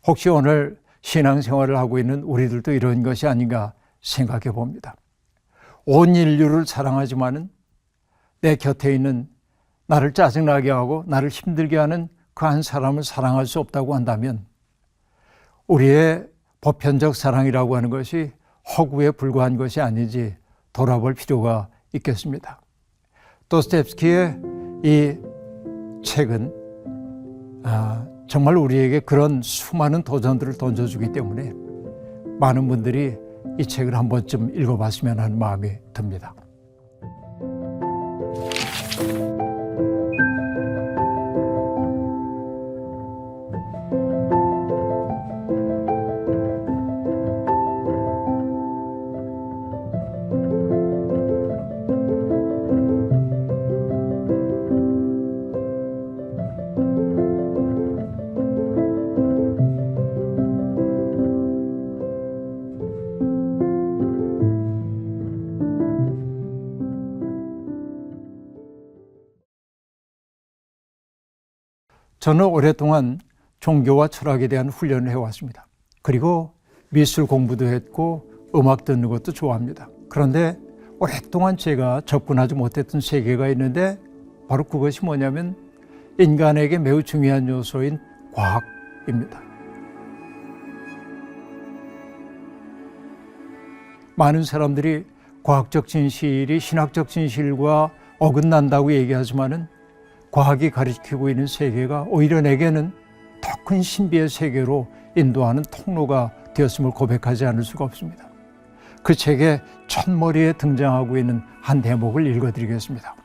혹시 오늘 신앙생활을 하고 있는 우리들도 이런 것이 아닌가 생각해 봅니다. 온 인류를 사랑하지만은 내 곁에 있는 나를 짜증나게 하고 나를 힘들게 하는 그 한 사람을 사랑할 수 없다고 한다면 우리의 보편적 사랑이라고 하는 것이 허구에 불과한 것이 아닌지 돌아볼 필요가 있겠습니다. 도스토옙스키의 이 책은 정말 우리에게 그런 수많은 도전들을 던져주기 때문에 많은 분들이 이 책을 한 번쯤 읽어봤으면 하는 마음이 듭니다. 저는 오랫동안 종교와 철학에 대한 훈련을 해왔습니다. 그리고 미술 공부도 했고 음악 듣는 것도 좋아합니다. 그런데 오랫동안 제가 접근하지 못했던 세계가 있는데 바로 그것이 뭐냐면 인간에게 매우 중요한 요소인 과학입니다. 많은 사람들이 과학적 진실이 신학적 진실과 어긋난다고 얘기하지만은 과학이 가리키고 있는 세계가 오히려 내게는 더 큰 신비의 세계로 인도하는 통로가 되었음을 고백하지 않을 수가 없습니다. 그 책의 첫머리에 등장하고 있는 한 대목을 읽어드리겠습니다.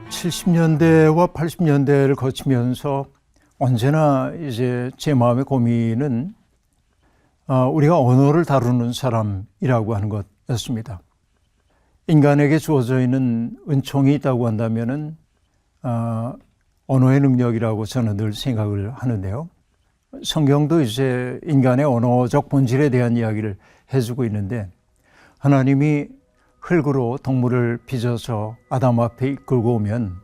70년대와 80년대를 거치면서 언제나 이제 제 마음의 고민은 우리가 언어를 다루는 사람이라고 하는 것이었습니다. 인간에게 주어져 있는 은총이 있다고 한다면은 언어의 능력이라고 저는 늘 생각을 하는데요. 성경도 이제 인간의 언어적 본질에 대한 이야기를 해주고 있는데, 하나님이 흙으로 동물을 빚어서 아담 앞에 이끌고 오면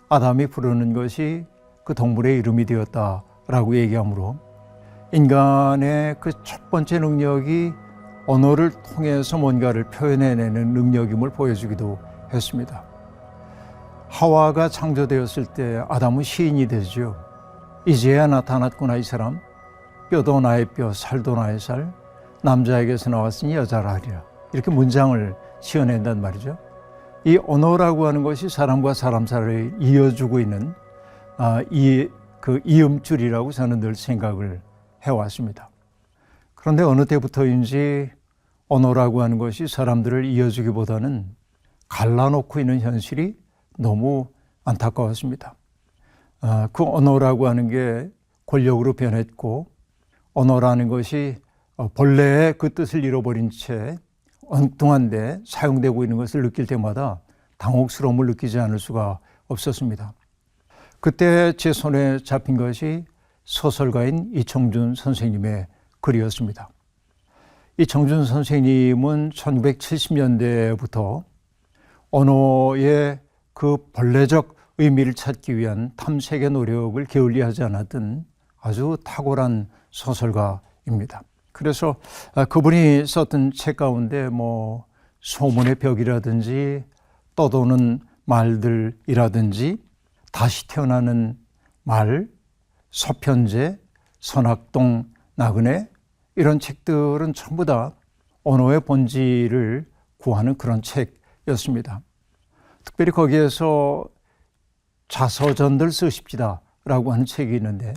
아담이 부르는 것이 그 동물의 이름이 되었다라고 얘기하므로, 인간의 그 첫 번째 능력이 언어를 통해서 뭔가를 표현해내는 능력임을 보여주기도 했습니다. 하와가 창조되었을 때 아담은 시인이 되죠. 이제야 나타났구나 이 사람, 뼈도 나의 뼈, 살도 나의 살, 남자에게서 나왔으니 여자라 하리라, 이렇게 문장을 지어낸단 말이죠. 이 언어라고 하는 것이 사람과 사람 사이를 이어주고 있는 그 이음줄이라고 저는 늘 생각을 해왔습니다. 그런데 어느 때부터인지 언어라고 하는 것이 사람들을 이어주기보다는 갈라놓고 있는 현실이 너무 안타까웠습니다. 그 언어라고 하는 게 권력으로 변했고, 언어라는 것이 본래의 그 뜻을 잃어버린 채 엉뚱한데 사용되고 있는 것을 느낄 때마다 당혹스러움을 느끼지 않을 수가 없었습니다. 그때 제 손에 잡힌 것이 소설가인 이청준 선생님의 글이었습니다. 이청준 선생님은 1970년대부터 언어의 그 본래적 의미를 찾기 위한 탐색의 노력을 게을리하지 않았던 아주 탁월한 소설가입니다. 그래서 그분이 썼던 책 가운데 소문의 벽이라든지 떠도는 말들이라든지 다시 태어나는 말, 서편제, 선악동, 나그네, 이런 책들은 전부 다 언어의 본질을 구하는 그런 책이었습니다. 특별히 거기에서 자서전들 쓰십시다 라고 하는 책이 있는데,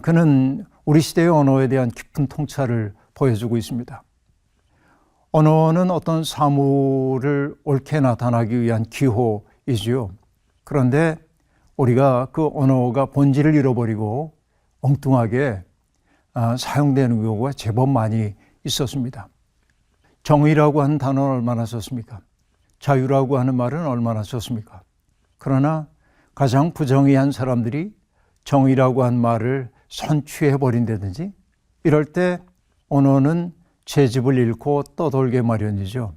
그는 우리 시대의 언어에 대한 깊은 통찰을 보여주고 있습니다. 언어는 어떤 사물을 옳게 나타나기 위한 기호이지요. 그런데 우리가 그 언어가 본질을 잃어버리고 엉뚱하게 사용되는 경우가 제법 많이 있었습니다. 정의라고 하는 단어는 얼마나 썼습니까? 자유라고 하는 말은 얼마나 썼습니까? 그러나 가장 부정의한 사람들이 정의라고 한 말을 선취해버린다든지, 이럴 때 언어는 채집을 잃고 떠돌게 마련이죠.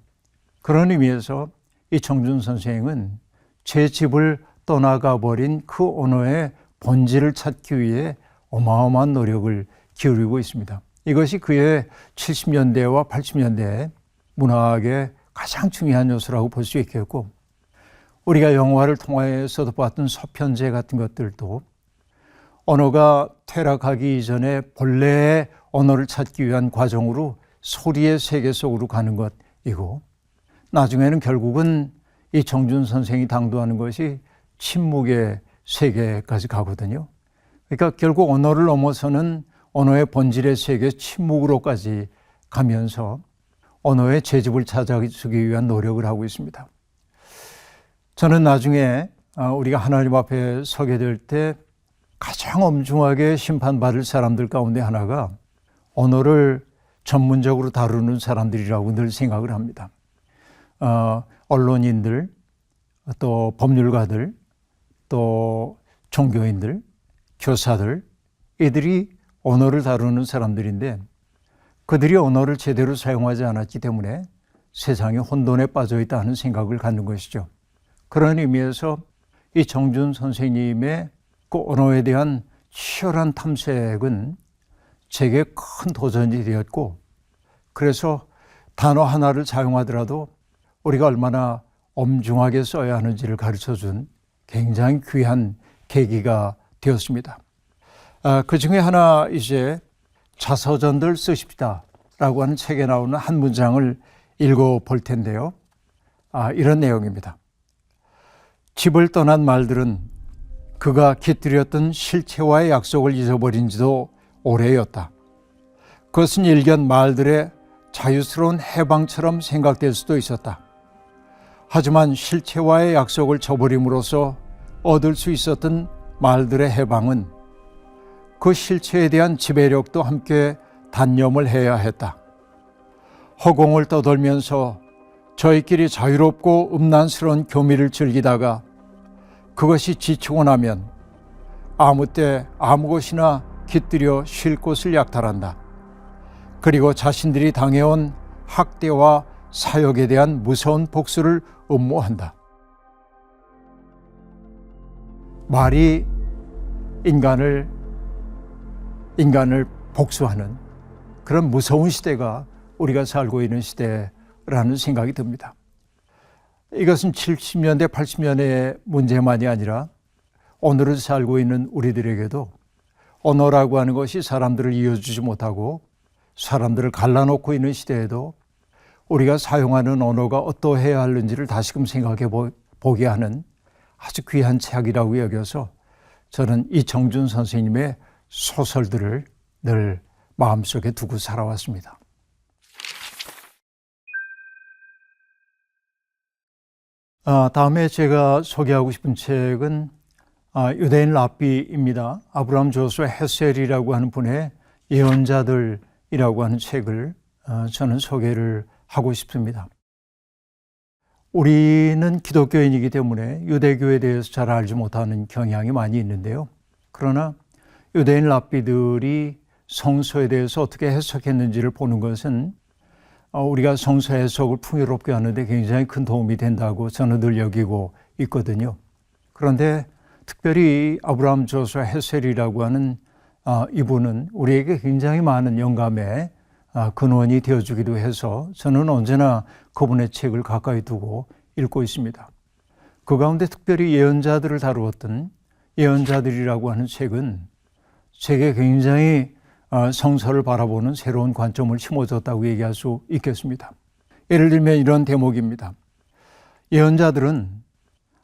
그런 의미에서 이청준 선생은 채집을 떠나가 버린 그 언어의 본질을 찾기 위해 어마어마한 노력을 기울이고 있습니다. 이것이 그의 70년대와 80년대 문학의 가장 중요한 요소라고 볼 수 있겠고, 우리가 영화를 통해서도 봤던 서편제 같은 것들도 언어가 퇴락하기 이전에 본래의 언어를 찾기 위한 과정으로 소리의 세계 속으로 가는 것이고, 나중에는 결국은 이청준 선생이 당도하는 것이 침묵의 세계까지 가거든요. 그러니까 결국 언어를 넘어서는 언어의 본질의 세계 침묵으로까지 가면서 언어의 재집을 찾아주기 위한 노력을 하고 있습니다. 저는 나중에 우리가 하나님 앞에 서게 될 때 가장 엄중하게 심판받을 사람들 가운데 하나가 언어를 전문적으로 다루는 사람들이라고 늘 생각을 합니다. 언론인들, 또 법률가들, 또 종교인들, 교사들, 이들이 언어를 다루는 사람들인데, 그들이 언어를 제대로 사용하지 않았기 때문에 세상이 혼돈에 빠져 있다는 생각을 갖는 것이죠. 그런 의미에서 이청준 선생님의 그 언어에 대한 치열한 탐색은 제게 큰 도전이 되었고, 그래서 단어 하나를 사용하더라도 우리가 얼마나 엄중하게 써야 하는지를 가르쳐준 굉장히 귀한 계기가 되었습니다. 그 중에 하나 이제 자서전들 쓰십시다 라고 하는 책에 나오는 한 문장을 읽어볼 텐데요. 이런 내용입니다. 집을 떠난 말들은 그가 깃들였던 실체와의 약속을 잊어버린 지도 오래였다. 그것은 일견 말들의 자유스러운 해방처럼 생각될 수도 있었다. 하지만 실체와의 약속을 저버림으로써 얻을 수 있었던 말들의 해방은 그 실체에 대한 지배력도 함께 단념을 해야 했다. 허공을 떠돌면서 저희끼리 자유롭고 음란스러운 교미를 즐기다가 그것이 지치고 나면 아무 때 아무 곳이나 깃들여 쉴 곳을 약탈한다. 그리고 자신들이 당해온 학대와 사역에 대한 무서운 복수를 음모한다. 말이 인간을 복수하는 그런 무서운 시대가 우리가 살고 있는 시대라는 생각이 듭니다. 이것은 70년대, 80년대의 문제만이 아니라 오늘을 살고 있는 우리들에게도 언어라고 하는 것이 사람들을 이어주지 못하고 사람들을 갈라놓고 있는 시대에도 우리가 사용하는 언어가 어떠해야 하는지를 다시금 생각해 보게 하는 아주 귀한 책이라고 여겨서 저는 이청준 선생님의 소설들을 늘 마음속에 두고 살아왔습니다. 다음에 제가 소개하고 싶은 책은 유대인 랍비입니다. 아브라함 조슈아 헤셀이라고 하는 분의 예언자들이라고 하는 책을 저는 소개를 하고 싶습니다. 우리는 기독교인이기 때문에 유대교에 대해서 잘 알지 못하는 경향이 많이 있는데요. 그러나 유대인 랍비들이 성서에 대해서 어떻게 해석했는지를 보는 것은 우리가 성서 해석을 풍요롭게 하는데 굉장히 큰 도움이 된다고 저는 늘 여기고 있거든요. 그런데 특별히 아브라함 조슈아 헤셀이라고 하는 이분은 우리에게 굉장히 많은 영감의 근원이 되어주기도 해서 저는 언제나 그분의 책을 가까이 두고 읽고 있습니다. 그 가운데 특별히 예언자들을 다루었던 예언자들이라고 하는 책은 제게 굉장히 성서를 바라보는 새로운 관점을 심어줬다고 얘기할 수 있겠습니다. 예를 들면 이런 대목입니다. 예언자들은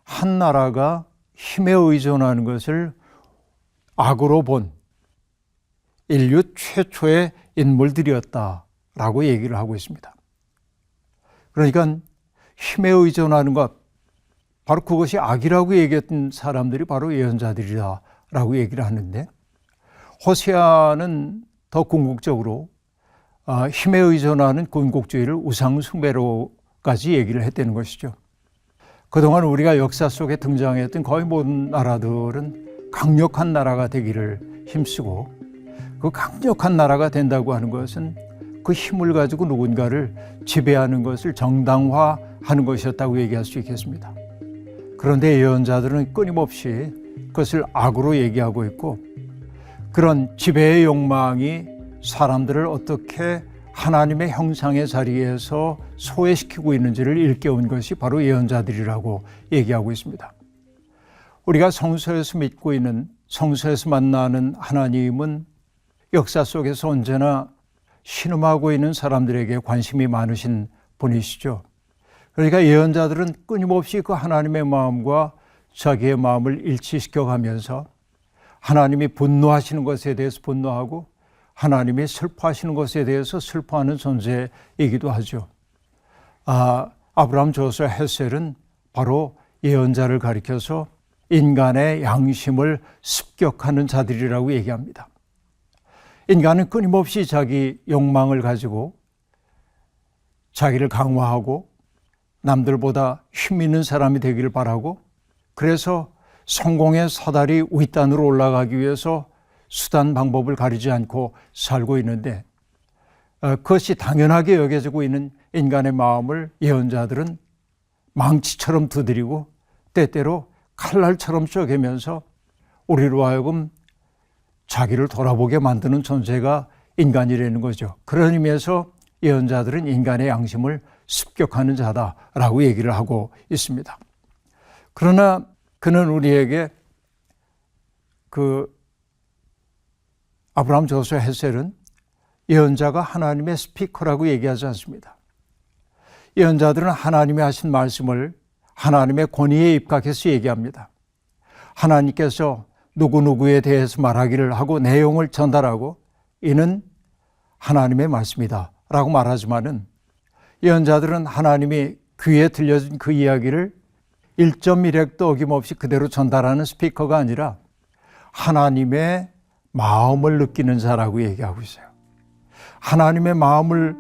한 나라가 힘에 의존하는 것을 악으로 본 인류 최초의 인물들이었다라고 얘기를 하고 있습니다. 그러니까 힘에 의존하는 것, 바로 그것이 악이라고 얘기했던 사람들이 바로 예언자들이다라고 얘기를 하는데, 호세아는 더 궁극적으로 힘에 의존하는 군국주의를 우상숭배로까지 얘기를 했다는 것이죠. 그동안 우리가 역사 속에 등장했던 거의 모든 나라들은 강력한 나라가 되기를 힘쓰고, 그 강력한 나라가 된다고 하는 것은 그 힘을 가지고 누군가를 지배하는 것을 정당화하는 것이었다고 얘기할 수 있겠습니다. 그런데 예언자들은 끊임없이 그것을 악으로 얘기하고 있고, 그런 지배의 욕망이 사람들을 어떻게 하나님의 형상의 자리에서 소외시키고 있는지를 일깨운 것이 바로 예언자들이라고 얘기하고 있습니다. 우리가 성서에서 믿고 있는, 성서에서 만나는 하나님은 역사 속에서 언제나 신음하고 있는 사람들에게 관심이 많으신 분이시죠. 그러니까 예언자들은 끊임없이 그 하나님의 마음과 자기의 마음을 일치시켜 가면서 하나님이 분노하시는 것에 대해서 분노하고 하나님이 슬퍼하시는 것에 대해서 슬퍼하는 존재이기도 하죠. 아브라함 조슈아 헤셀은 바로 예언자를 가리켜서 인간의 양심을 습격하는 자들이라고 얘기합니다. 인간은 끊임없이 자기 욕망을 가지고 자기를 강화하고 남들보다 힘 있는 사람이 되기를 바라고, 그래서 성공의 사다리 윗단으로 올라가기 위해서 수단 방법을 가리지 않고 살고 있는데, 그것이 당연하게 여겨지고 있는 인간의 마음을 예언자들은 망치처럼 두드리고 때때로 칼날처럼 쪼개면서 우리로 하여금 자기를 돌아보게 만드는 존재가 인간이라는 거죠. 그런 의미에서 예언자들은 인간의 양심을 습격하는 자다라고 얘기를 하고 있습니다. 그러나 그는 우리에게 아브라함 조슈아 헬셀은 예언자가 하나님의 스피커라고 얘기하지 않습니다. 예언자들은 하나님이 하신 말씀을 하나님의 권위에 입각해서 얘기합니다. 하나님께서 누구누구에 대해서 말하기를 하고 내용을 전달하고 이는 하나님의 말씀이다 라고 말하지만은 예언자들은 하나님이 귀에 들려준 그 이야기를 1.1획도 어김없이 그대로 전달하는 스피커가 아니라 하나님의 마음을 느끼는 자라고 얘기하고 있어요. 하나님의 마음을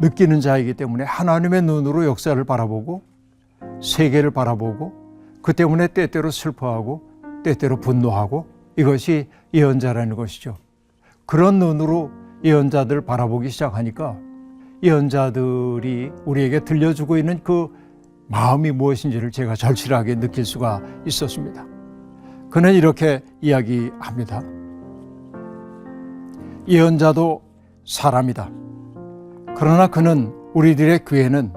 느끼는 자이기 때문에 하나님의 눈으로 역사를 바라보고 세계를 바라보고 그 때문에 때때로 슬퍼하고 때때로 분노하고 이것이 예언자라는 것이죠. 그런 눈으로 예언자들을 바라보기 시작하니까 예언자들이 우리에게 들려주고 있는 그 마음이 무엇인지를 제가 절실하게 느낄 수가 있었습니다. 그는 이렇게 이야기합니다. 예언자도 사람이다. 그러나 그는 우리들의 귀에는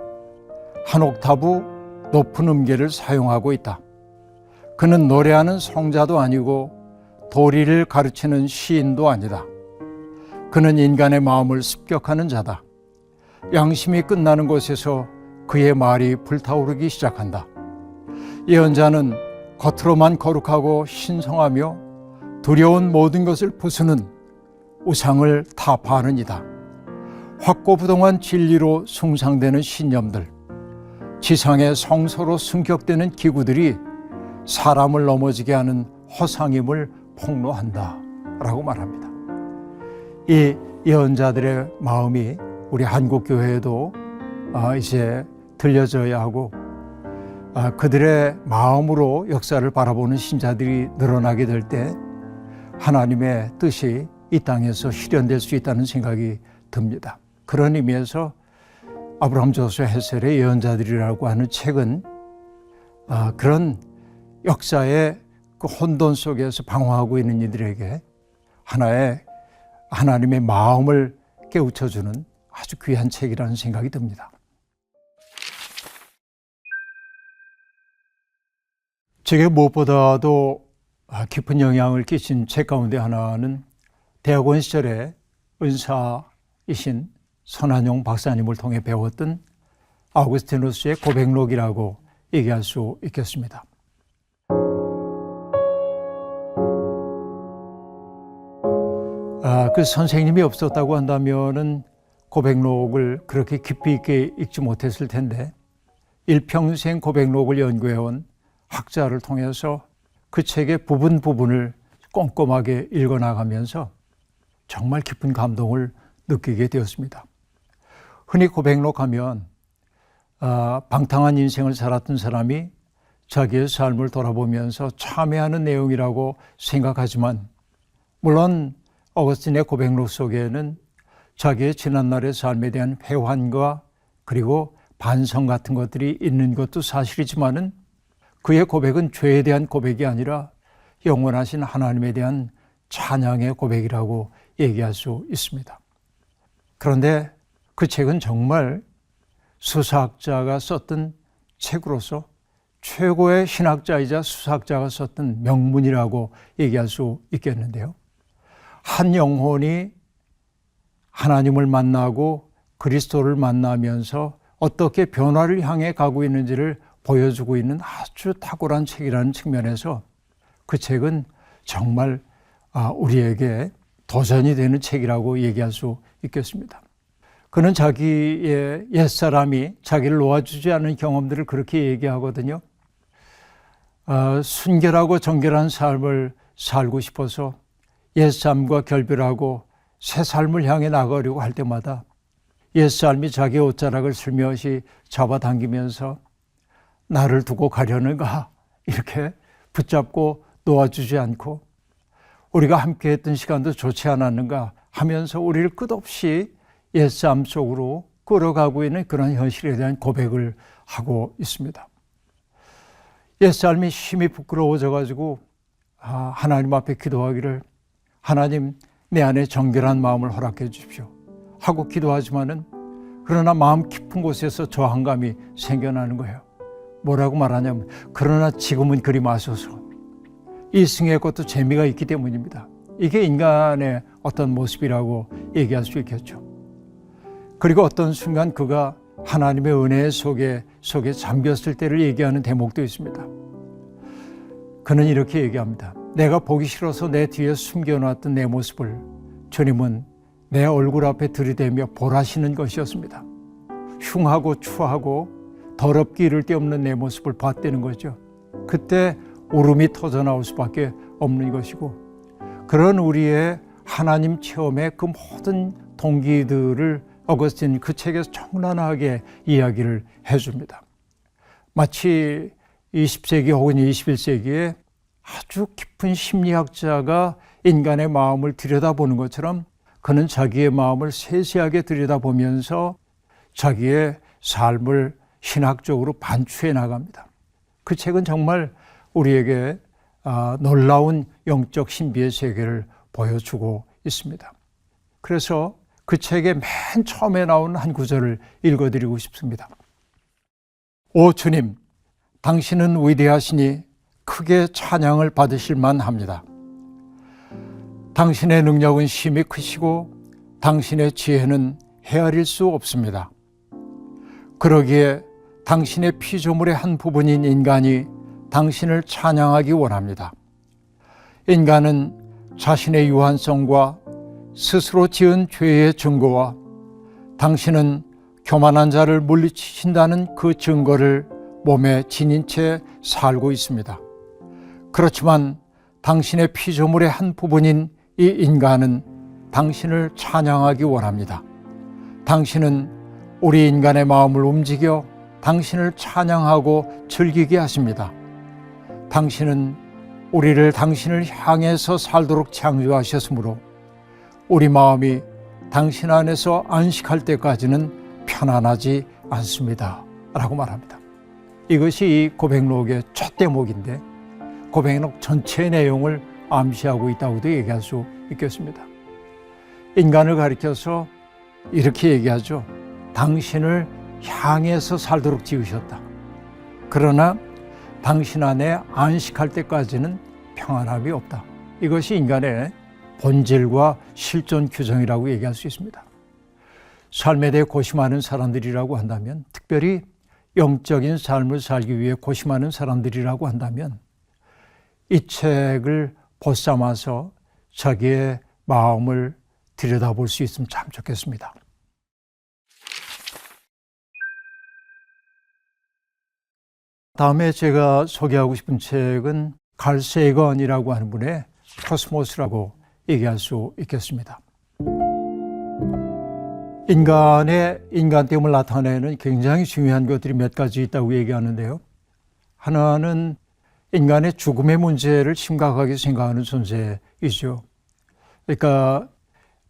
한 옥타브 높은 음계를 사용하고 있다. 그는 노래하는 성자도 아니고 도리를 가르치는 시인도 아니다. 그는 인간의 마음을 습격하는 자다. 양심이 끝나는 곳에서 그의 말이 불타오르기 시작한다. 예언자는 겉으로만 거룩하고 신성하며 두려운 모든 것을 부수는 우상을 타파하는 이다. 확고부동한 진리로 숭상되는 신념들, 지상의 성소로 승격되는 기구들이 사람을 넘어지게 하는 허상임을 폭로한다 라고 말합니다. 이 예언자들의 마음이 우리 한국교회에도 이제 들려져야 하고 그들의 마음으로 역사를 바라보는 신자들이 늘어나게 될 때 하나님의 뜻이 이 땅에서 실현될 수 있다는 생각이 듭니다. 그런 의미에서 아브라함 조슈아 헬셀의 예언자들이라고 하는 책은 그런 역사의 그 혼돈 속에서 방황하고 있는 이들에게 하나님의 마음을 깨우쳐주는 아주 귀한 책이라는 생각이 듭니다. 제게 무엇보다도 깊은 영향을 끼친 책 가운데 하나는 대학원 시절에 은사이신 선한용 박사님을 통해 배웠던 아우구스티누스의 고백록이라고 얘기할 수 있겠습니다. 그 선생님이 없었다고 한다면은 고백록을 그렇게 깊이 있게 읽지 못했을 텐데 일평생 고백록을 연구해온 학자를 통해서 그 책의 부분을 꼼꼼하게 읽어나가면서 정말 깊은 감동을 느끼게 되었습니다. 흔히 고백록 하면 방탕한 인생을 살았던 사람이 자기의 삶을 돌아보면서 참회하는 내용이라고 생각하지만 물론 어거스틴의 고백록 속에는 자기의 지난날의 삶에 대한 회환과 그리고 반성 같은 것들이 있는 것도 사실이지만은 그의 고백은 죄에 대한 고백이 아니라 영원하신 하나님에 대한 찬양의 고백이라고 얘기할 수 있습니다. 그런데 그 책은 정말 수사학자가 썼던 책으로서 최고의 신학자이자 수사학자가 썼던 명문이라고 얘기할 수 있겠는데요. 한 영혼이 하나님을 만나고 그리스도를 만나면서 어떻게 변화를 향해 가고 있는지를 보여주고 있는 아주 탁월한 책이라는 측면에서 그 책은 정말 우리에게 도전이 되는 책이라고 얘기할 수 있겠습니다. 그는 자기의 옛사람이 자기를 놓아주지 않은 경험들을 그렇게 얘기하거든요. 순결하고 정결한 삶을 살고 싶어서 옛삶과 결별하고 새 삶을 향해 나가려고 할 때마다 옛삶이 자기의 옷자락을 슬며시 잡아당기면서 나를 두고 가려는가 이렇게 붙잡고 놓아주지 않고 우리가 함께 했던 시간도 좋지 않았는가 하면서 우리를 끝없이 옛삶 속으로 끌어가고 있는 그런 현실에 대한 고백을 하고 있습니다. 옛삶이 힘이 부끄러워져가지고 하나님 앞에 기도하기를 하나님 내 안에 정결한 마음을 허락해 주십시오 하고 기도하지만은 그러나 마음 깊은 곳에서 저항감이 생겨나는 거예요. 뭐라고 말하냐면, 그러나 지금은 그리 마소서. 이승의 것도 재미가 있기 때문입니다. 이게 인간의 어떤 모습이라고 얘기할 수 있겠죠. 그리고 어떤 순간 그가 하나님의 은혜 속에 잠겼을 때를 얘기하는 대목도 있습니다. 그는 이렇게 얘기합니다. 내가 보기 싫어서 내 뒤에 숨겨놨던 내 모습을 주님은 내 얼굴 앞에 들이대며 보라시는 것이었습니다. 흉하고 추하고 더럽기 이를 데 없는 내 모습을 봤다는 거죠. 그때 울음이 터져 나올 수밖에 없는 것이고, 그런 우리의 하나님 체험의 그 모든 동기들을 어거스틴 그 책에서 청란하게 이야기를 해줍니다. 마치 20세기 혹은 21세기에 아주 깊은 심리학자가 인간의 마음을 들여다보는 것처럼 그는 자기의 마음을 세세하게 들여다보면서 자기의 삶을 신학적으로 반추해 나갑니다. 그 책은 정말 우리에게 놀라운 영적 신비의 세계를 보여주고 있습니다. 그래서 그 책의 맨 처음에 나온 한 구절을 읽어드리고 싶습니다. 오 주님, 당신은 위대하시니 크게 찬양을 받으실 만합니다. 당신의 능력은 심히 크시고 당신의 지혜는 헤아릴 수 없습니다. 그러기에 당신의 피조물의 한 부분인 인간이 당신을 찬양하기 원합니다. 인간은 자신의 유한성과 스스로 지은 죄의 증거와 당신은 교만한 자를 물리치신다는 그 증거를 몸에 지닌 채 살고 있습니다. 그렇지만 당신의 피조물의 한 부분인 이 인간은 당신을 찬양하기 원합니다. 당신은 우리 인간의 마음을 움직여 당신을 찬양하고 즐기게 하십니다. 당신은 우리를 당신을 향해서 살도록 창조하셨으므로 우리 마음이 당신 안에서 안식할 때까지는 편안하지 않습니다. 라고 말합니다. 이것이 이 고백록의 첫 대목인데 고백록 전체의 내용을 암시하고 있다고도 얘기할 수 있겠습니다. 인간을 가리켜서 이렇게 얘기하죠. 당신을 향해서 살도록 지으셨다. 그러나 당신 안에 안식할 때까지는 평안함이 없다. 이것이 인간의 본질과 실존 규정이라고 얘기할 수 있습니다. 삶에 대해 고심하는 사람들이라고 한다면, 특별히 영적인 삶을 살기 위해 고심하는 사람들이라고 한다면 이 책을 보쌈아서 자기의 마음을 들여다볼 수 있으면 참 좋겠습니다. 다음에 제가 소개하고 싶은 책은 칼 세이건이라고 하는 분의 코스모스라고 얘기할 수 있겠습니다. 인간의 인간됨을 나타내는 굉장히 중요한 것들이 몇 가지 있다고 얘기하는데요. 하나는 인간의 죽음의 문제를 심각하게 생각하는 존재이죠. 그러니까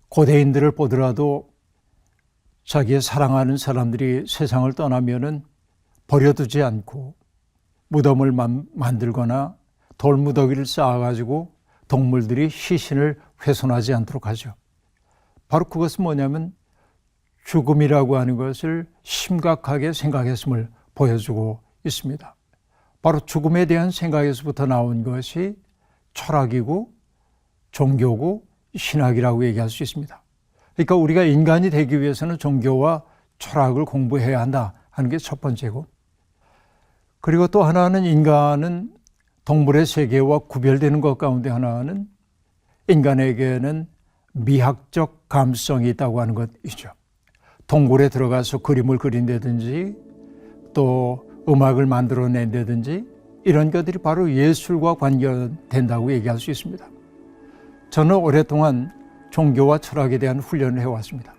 고대인들을 보더라도 자기의 사랑하는 사람들이 세상을 떠나면은 버려두지 않고 무덤을 만들거나 돌무더기를 쌓아가지고 동물들이 시신을 훼손하지 않도록 하죠. 바로 그것은 뭐냐면 죽음이라고 하는 것을 심각하게 생각했음을 보여주고 있습니다. 바로 죽음에 대한 생각에서부터 나온 것이 철학이고 종교고 신학이라고 얘기할 수 있습니다. 그러니까 우리가 인간이 되기 위해서는 종교와 철학을 공부해야 한다 하는 게 첫 번째고, 그리고 또 하나는 인간은 동물의 세계와 구별되는 것 가운데 하나는 인간에게는 미학적 감성이 있다고 하는 것이죠. 동굴에 들어가서 그림을 그린다든지 또 음악을 만들어낸다든지 이런 것들이 바로 예술과 관련된다고 얘기할 수 있습니다. 저는 오랫동안 종교와 철학에 대한 훈련을 해왔습니다.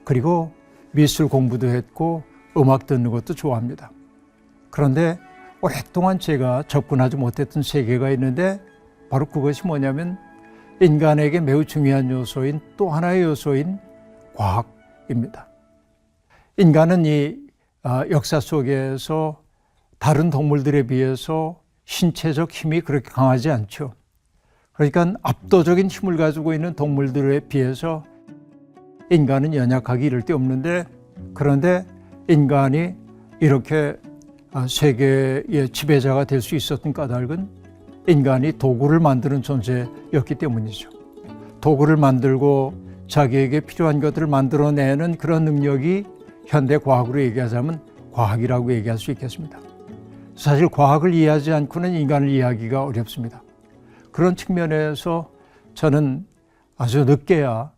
그리고 미술 공부도 했고 음악 듣는 것도 좋아합니다. 그런데 오랫동안 제가 접근하지 못했던 세계가 있는데 바로 그것이 뭐냐면 인간에게 매우 중요한 요소인 또 하나의 요소인 과학입니다. 인간은 이 역사 속에서 다른 동물들에 비해서 신체적 힘이 그렇게 강하지 않죠. 그러니까 압도적인 힘을 가지고 있는 동물들에 비해서 인간은 연약하기 이를 데 없는데 그런데 인간이 이렇게 세계의 지배자가 될 수 있었던 까닭은 인간이 도구를 만드는 존재였기 때문이죠. 도구를 만들고 자기에게 필요한 것들을 만들어내는 그런 능력이 현대 과학으로 얘기하자면 과학이라고 얘기할 수 있겠습니다. 사실 과학을 이해하지 않고는 인간을 이해하기가 어렵습니다. 그런 측면에서 저는 아주 늦게야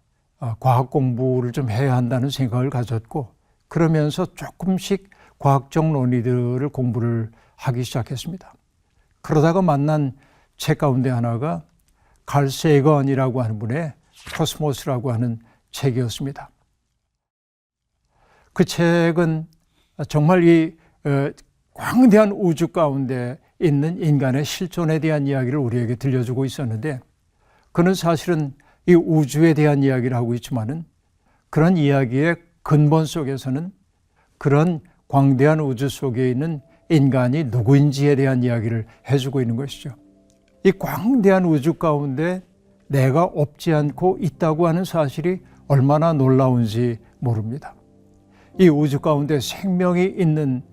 과학 공부를 좀 해야 한다는 생각을 가졌고, 그러면서 조금씩 과학적 논리들을 공부를 하기 시작했습니다. 그러다가 만난 책 가운데 하나가 칼 세건이라고 하는 분의 코스모스라고 하는 책이었습니다. 그 책은 정말 이 광대한 우주 가운데 있는 인간의 실존에 대한 이야기를 우리에게 들려주고 있었는데, 그는 사실은 이 우주에 대한 이야기를 하고 있지만은 그런 이야기의 근본 속에서는 그런 광대한 우주 속에 있는 인간이 누구인지에 대한 이야기를 해주고 있는 것이죠. 이 광대한 우주 가운데 내가 없지 않고 있다고 하는 사실이 얼마나 놀라운지 모릅니다. 이 우주 가운데 생명이 있는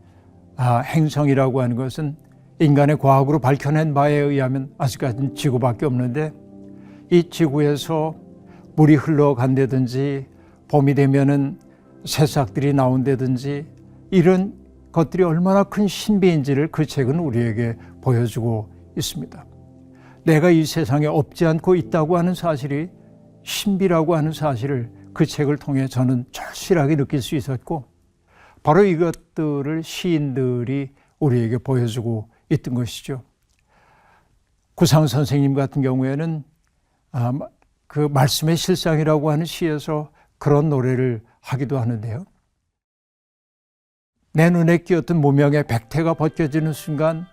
행성이라고 하는 것은 인간의 과학으로 밝혀낸 바에 의하면 아직까지는 지구밖에 없는데, 이 지구에서 물이 흘러간다든지 봄이 되면은 새싹들이 나온다든지 이런 것들이 얼마나 큰 신비인지를 그 책은 우리에게 보여주고 있습니다. 내가 이 세상에 없지 않고 있다고 하는 사실이 신비라고 하는 사실을 그 책을 통해 저는 절실하게 느낄 수 있었고, 바로 이것들을 시인들이 우리에게 보여주고 있던 것이죠. 구상 선생님 같은 경우에는 그 말씀의 실상이라고 하는 시에서 그런 노래를 하기도 하는데요. 내 눈에 띄었던 무명의 백태가 벗겨지는 순간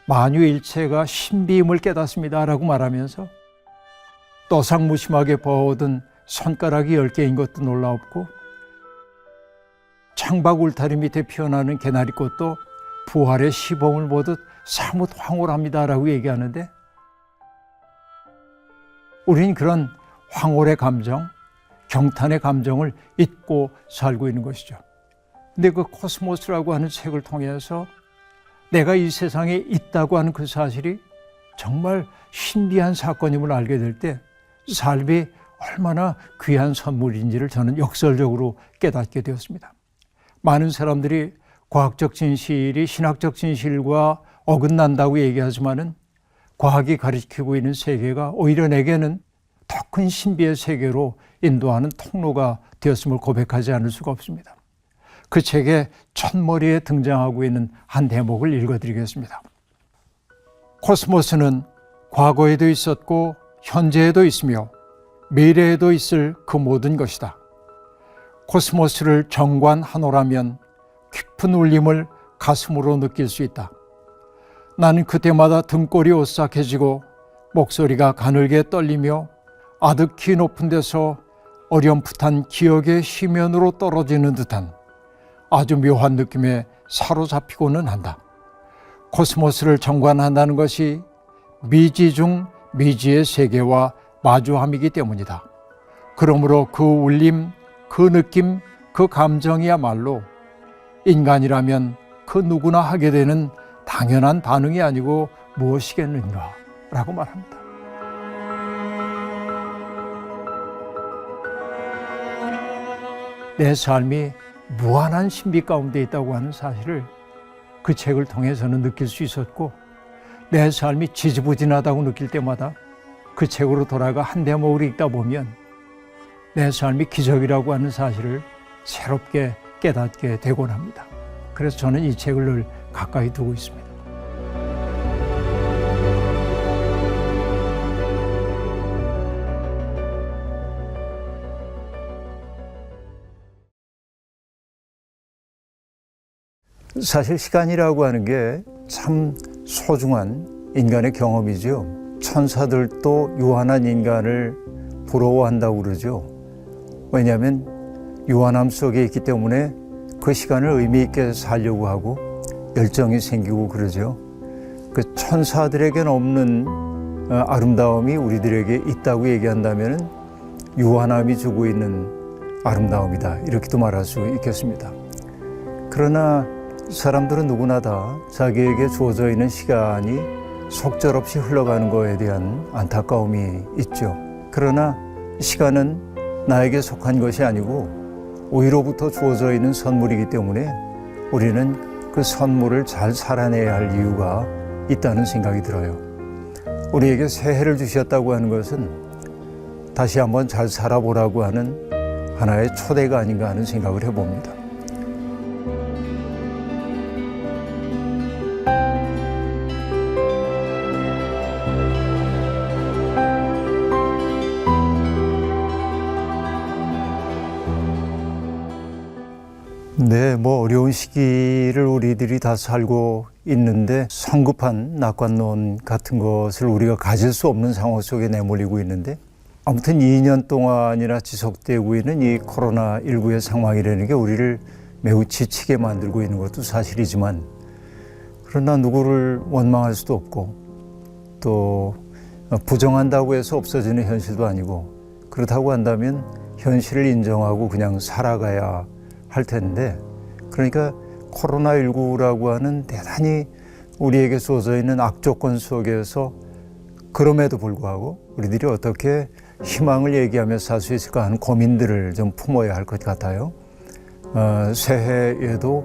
만유일체가 신비임을 깨닫습니다 라고 말하면서, 또상무심하게 버어든 손가락이 10개인 것도 놀라웠고 창밖 울타리 밑에 피어나는 개나리꽃도 부활의 시범을 보듯 사뭇 황홀합니다 라고 얘기하는데, 우린 그런 황홀의 감정, 경탄의 감정을 잊고 살고 있는 것이죠. 근데 그 코스모스라고 하는 책을 통해서 내가 이 세상에 있다고 하는 그 사실이 정말 신비한 사건임을 알게 될 때 삶이 얼마나 귀한 선물인지를 저는 역설적으로 깨닫게 되었습니다. 많은 사람들이 과학적 진실이 신학적 진실과 어긋난다고 얘기하지만은 과학이 가리키고 있는 세계가 오히려 내게는 더 큰 신비의 세계로 인도하는 통로가 되었음을 고백하지 않을 수가 없습니다. 그 책의 첫머리에 등장하고 있는 한 대목을 읽어드리겠습니다. 코스모스는 과거에도 있었고 현재에도 있으며 미래에도 있을 그 모든 것이다. 코스모스를 정관하노라면 깊은 울림을 가슴으로 느낄 수 있다. 나는 그때마다 등골이 오싹해지고 목소리가 가늘게 떨리며 아득히 높은 데서 어렴풋한 기억의 희면으로 떨어지는 듯한 아주 묘한 느낌에 사로잡히고는 한다. 코스모스를 정관한다는 것이 미지 중 미지의 세계와 마주함이기 때문이다. 그러므로 그 울림, 그 느낌, 그 감정이야말로 인간이라면 그 누구나 하게 되는 당연한 반응이 아니고 무엇이겠는가 라고 말합니다. 내 삶이 무한한 신비 가운데 있다고 하는 사실을 그 책을 통해 저는 느낄 수 있었고, 내 삶이 지지부진하다고 느낄 때마다 그 책으로 돌아가 한 대목을 읽다 보면 내 삶이 기적이라고 하는 사실을 새롭게 깨닫게 되곤 합니다. 그래서 저는 이 책을 늘 가까이 두고 있습니다. 사실 시간이라고 하는 게 참 소중한 인간의 경험이죠. 천사들도 유한한 인간을 부러워한다고 그러죠. 왜냐하면 유한함 속에 있기 때문에 그 시간을 의미 있게 살려고 하고 열정이 생기고 그러죠. 그 천사들에게는 없는 아름다움이 우리들에게 있다고 얘기한다면 유한함이 주고 있는 아름다움이다. 이렇게도 말할 수 있겠습니다. 그러나 사람들은 누구나 다 자기에게 주어져 있는 시간이 속절없이 흘러가는 것에 대한 안타까움이 있죠. 그러나 시간은 나에게 속한 것이 아니고 우리로부터 주어져 있는 선물이기 때문에 우리는 그 선물을 잘 살아내야 할 이유가 있다는 생각이 들어요. 우리에게 새해를 주셨다고 하는 것은 다시 한번 잘 살아보라고 하는 하나의 초대가 아닌가 하는 생각을 해봅니다. 네, 어려운 시기를 우리들이 다 살고 있는데 성급한 낙관론 같은 것을 우리가 가질 수 없는 상황 속에 내몰리고 있는데 아무튼 2년 동안이나 지속되고 있는 이 코로나19의 상황이라는 게 우리를 매우 지치게 만들고 있는 것도 사실이지만 그러나 누구를 원망할 수도 없고 또 부정한다고 해서 없어지는 현실도 아니고 그렇다고 한다면 현실을 인정하고 그냥 살아가야 할 텐데 그러니까 코로나19라고 하는 대단히 우리에게 주어져 있는 악조건 속에서 그럼에도 불구하고 우리들이 어떻게 희망을 얘기하며 살 수 있을까 하는 고민들을 좀 품어야 할 것 같아요. 새해에도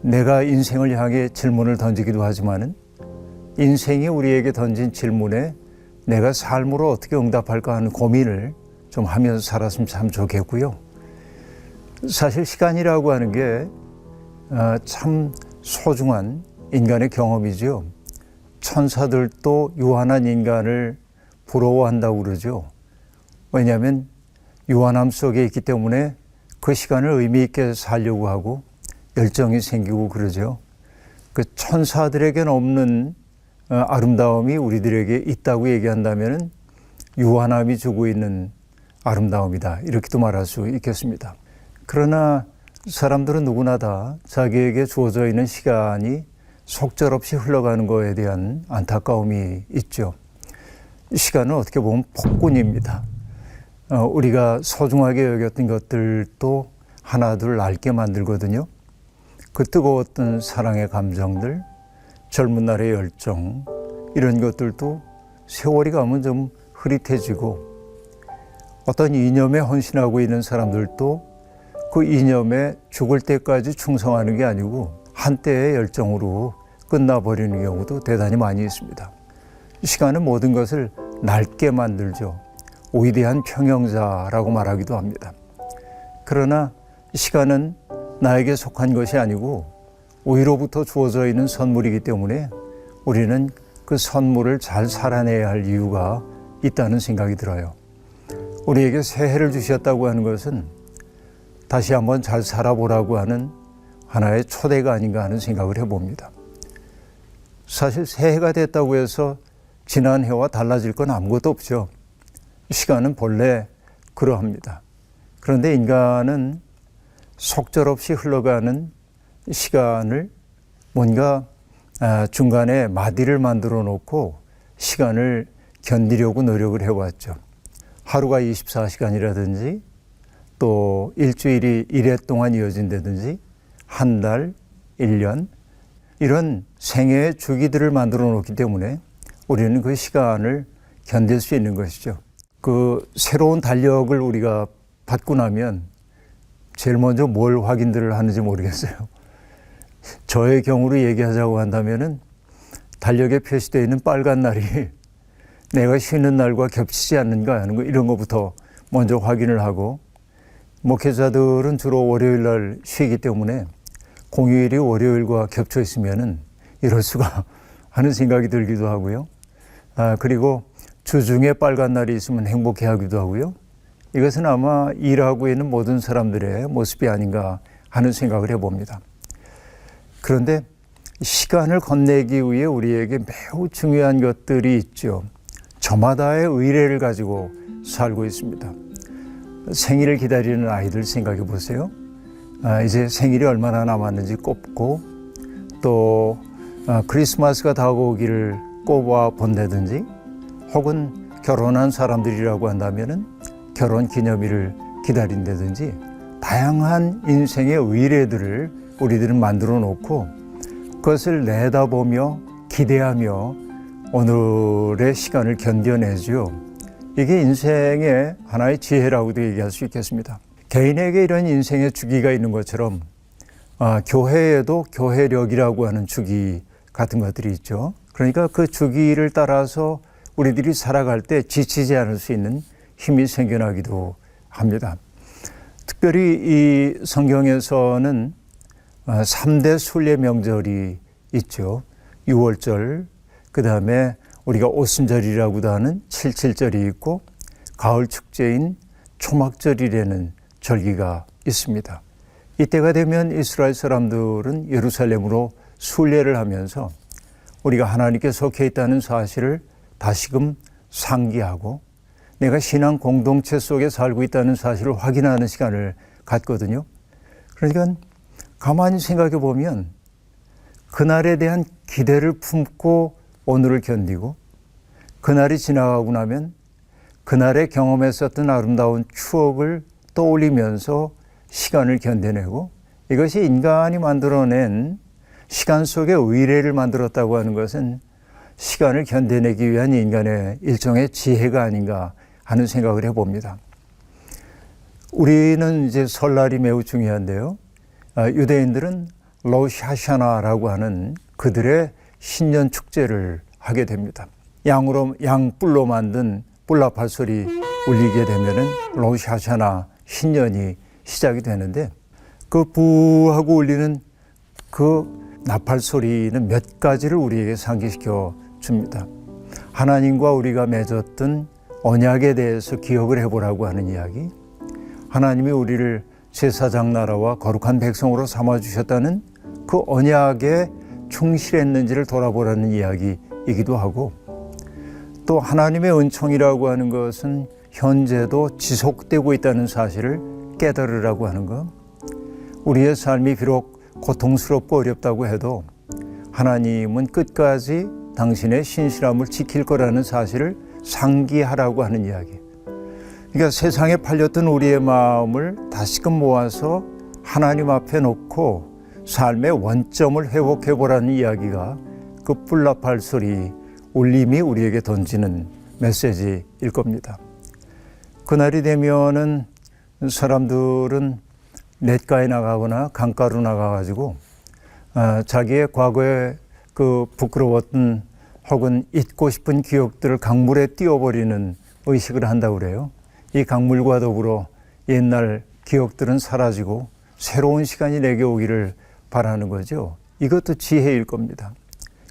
내가 인생을 향해 질문을 던지기도 하지만은 인생이 우리에게 던진 질문에 내가 삶으로 어떻게 응답할까 하는 고민을 좀 하면서 살았으면 참 좋겠고요. 사실 시간이라고 하는 게 참 소중한 인간의 경험이죠. 천사들도 유한한 인간을 부러워한다고 그러죠. 왜냐하면 유한함 속에 있기 때문에 그 시간을 의미 있게 살려고 하고 열정이 생기고 그러죠. 그 천사들에게는 없는 아름다움이 우리들에게 있다고 얘기한다면 유한함이 주고 있는 아름다움이다. 이렇게도 말할 수 있겠습니다. 그러나 사람들은 누구나 다 자기에게 주어져 있는 시간이 속절없이 흘러가는 것에 대한 안타까움이 있죠. 시간은 어떻게 보면 폭군입니다. 우리가 소중하게 여겼던 것들도 하나둘 낡게 만들거든요. 그 뜨거웠던 사랑의 감정들, 젊은 날의 열정 이런 것들도 세월이 가면 좀 흐릿해지고 어떤 이념에 헌신하고 있는 사람들도 그 이념에 죽을 때까지 충성하는 게 아니고 한때의 열정으로 끝나버리는 경우도 대단히 많이 있습니다. 시간은 모든 것을 낡게 만들죠. 위대한 평형자라고 말하기도 합니다. 그러나 시간은 나에게 속한 것이 아니고 우리로부터 주어져 있는 선물이기 때문에 우리는 그 선물을 잘 살아내야 할 이유가 있다는 생각이 들어요. 우리에게 새해를 주셨다고 하는 것은 다시 한번 잘 살아보라고 하는 하나의 초대가 아닌가 하는 생각을 해봅니다. 사실 새해가 됐다고 해서 지난 해와 달라질 건 아무것도 없죠. 시간은 본래 그러합니다. 그런데 인간은 속절없이 흘러가는 시간을 뭔가 중간에 마디를 만들어 놓고 시간을 견디려고 노력을 해왔죠. 하루가 24시간이라든지 또 일주일이 1회 동안 이어진다든지 한 달, 1년 이런 생애의 주기들을 만들어 놓기 때문에 우리는 그 시간을 견딜 수 있는 것이죠. 그 새로운 달력을 우리가 받고 나면 제일 먼저 뭘 확인들을 하는지 모르겠어요. 저의 경우로 얘기하자고 한다면은 달력에 표시되어 있는 빨간 날이 내가 쉬는 날과 겹치지 않는가 하는 거 이런 것부터 먼저 확인을 하고 목회자들은 주로 월요일 날 쉬기 때문에 공휴일이 월요일과 겹쳐 있으면은 이럴 수가 하는 생각이 들기도 하고요. 그리고 주중에 빨간 날이 있으면 행복해 하기도 하고요. 이것은 아마 일하고 있는 모든 사람들의 모습이 아닌가 하는 생각을 해봅니다. 그런데 시간을 건네기 위해 우리에게 매우 중요한 것들이 있죠. 저마다의 의례를 가지고 살고 있습니다. 생일을 기다리는 아이들 생각해 보세요. 이제 생일이 얼마나 남았는지 꼽고 또 크리스마스가 다가오기를 꼽아 본다든지 혹은 결혼한 사람들이라고 한다면은 결혼 기념일을 기다린다든지 다양한 인생의 의뢰들을 우리들은 만들어 놓고 그것을 내다보며 기대하며 오늘의 시간을 견뎌내죠. 이게 인생의 하나의 지혜라고도 얘기할 수 있겠습니다. 개인에게 이런 인생의 주기가 있는 것처럼 교회에도 교회력이라고 하는 주기 같은 것들이 있죠. 그러니까 그 주기를 따라서 우리들이 살아갈 때 지치지 않을 수 있는 힘이 생겨나기도 합니다. 특별히 이 성경에서는 3대 순례 명절이 있죠. 6월절, 그 다음에 우리가 오순절이라고도 하는 77절이 있고 가을 축제인 초막절이라는 절기가 있습니다. 이때가 되면 이스라엘 사람들은 예루살렘으로 순례를 하면서 우리가 하나님께 속해 있다는 사실을 다시금 상기하고 내가 신앙 공동체 속에 살고 있다는 사실을 확인하는 시간을 갖거든요. 그러니까 가만히 생각해 보면 그날에 대한 기대를 품고 오늘을 견디고 그날이 지나가고 나면 그날에 경험했었던 아름다운 추억을 떠올리면서 시간을 견뎌내고 이것이 인간이 만들어낸 시간 속에 의례를 만들었다고 하는 것은 시간을 견뎌내기 위한 인간의 일종의 지혜가 아닌가 하는 생각을 해봅니다. 우리는 이제 설날이 매우 중요한데요. 유대인들은 로시 하샤나라고 하는 그들의 신년 축제를 하게 됩니다. 양뿔로 만든 뿔나팔 소리 울리게 되면은 로시 하샤나 신년이 시작이 되는데 그 부하고 울리는 그 나팔 소리는 몇 가지를 우리에게 상기시켜 줍니다. 하나님과 우리가 맺었던 언약에 대해서 기억을 해보라고 하는 이야기, 하나님이 우리를 제사장 나라와 거룩한 백성으로 삼아주셨다는 그 언약에 충실했는지를 돌아보라는 이야기이기도 하고 또 하나님의 은총이라고 하는 것은 현재도 지속되고 있다는 사실을 깨달으라고 하는 것, 우리의 삶이 비록 고통스럽고 어렵다고 해도 하나님은 끝까지 당신의 신실함을 지킬 거라는 사실을 상기하라고 하는 이야기. 그러니까 세상에 팔렸던 우리의 마음을 다시금 모아서 하나님 앞에 놓고 삶의 원점을 회복해 보라는 이야기가 그 뿔나팔 소리 울림이 우리에게 던지는 메시지일 겁니다. 그날이 되면은 사람들은 냇가에 나가거나 강가로 나가가지고 자기의 과거에 그 부끄러웠던 혹은 잊고 싶은 기억들을 강물에 띄워버리는 의식을 한다고 그래요. 이 강물과 더불어 옛날 기억들은 사라지고 새로운 시간이 내게 오기를 바라는 거죠. 이것도 지혜일 겁니다.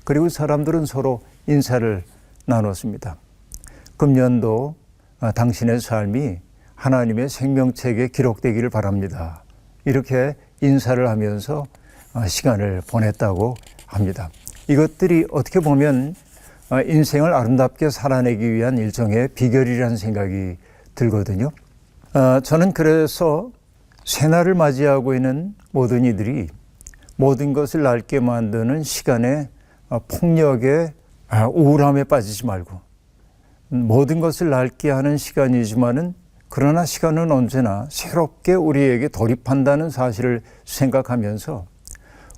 그리고 사람들은 서로 인사를 나눴습니다. 금년도 당신의 삶이 하나님의 생명책에 기록되기를 바랍니다. 이렇게 인사를 하면서 시간을 보냈다고 합니다. 이것들이 어떻게 보면 인생을 아름답게 살아내기 위한 일종의 비결이라는 생각이 들거든요. 저는 그래서 새날을 맞이하고 있는 모든 이들이 모든 것을 낡게 만드는 시간의 폭력에 우울함에 빠지지 말고 모든 것을 낡게 하는 시간이지만은 그러나 시간은 언제나 새롭게 우리에게 돌입한다는 사실을 생각하면서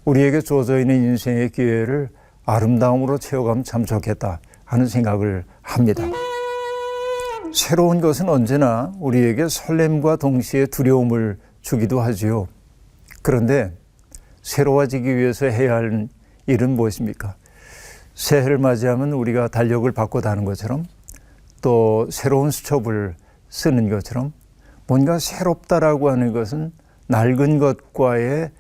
우리에게 주어져 있는 인생의 기회를 아름다움으로 채워가면 참 좋겠다 하는 생각을 합니다. 새로운 것은 언제나 우리에게 설렘과 동시에 두려움을 주기도 하지요. 그런데 새로워지기 위해서 해야 할 일은 무엇입니까? 새해를 맞이하면 우리가 달력을 바꿔다는 것처럼 또 새로운 수첩을 쓰는 것처럼 뭔가 새롭다라고 하는 것은 낡은 것과의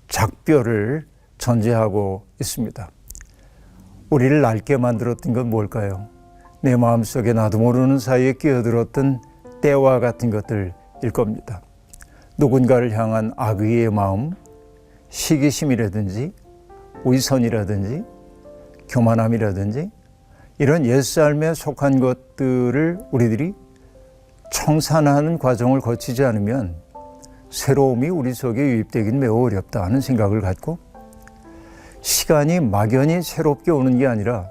작별을 전제하고 있습니다. 우리를 낡게 만들었던 건 뭘까요? 내 마음속에 나도 모르는 사이에 끼어들었던 때와 같은 것들일 겁니다. 누군가를 향한 악의의 마음, 시기심이라든지 위선이라든지 교만함이라든지 이런 옛삶에 속한 것들을 우리들이 청산하는 과정을 거치지 않으면 새로움이 우리 속에 유입되기는 매우 어렵다 하는 생각을 갖고 시간이 막연히 새롭게 오는 게 아니라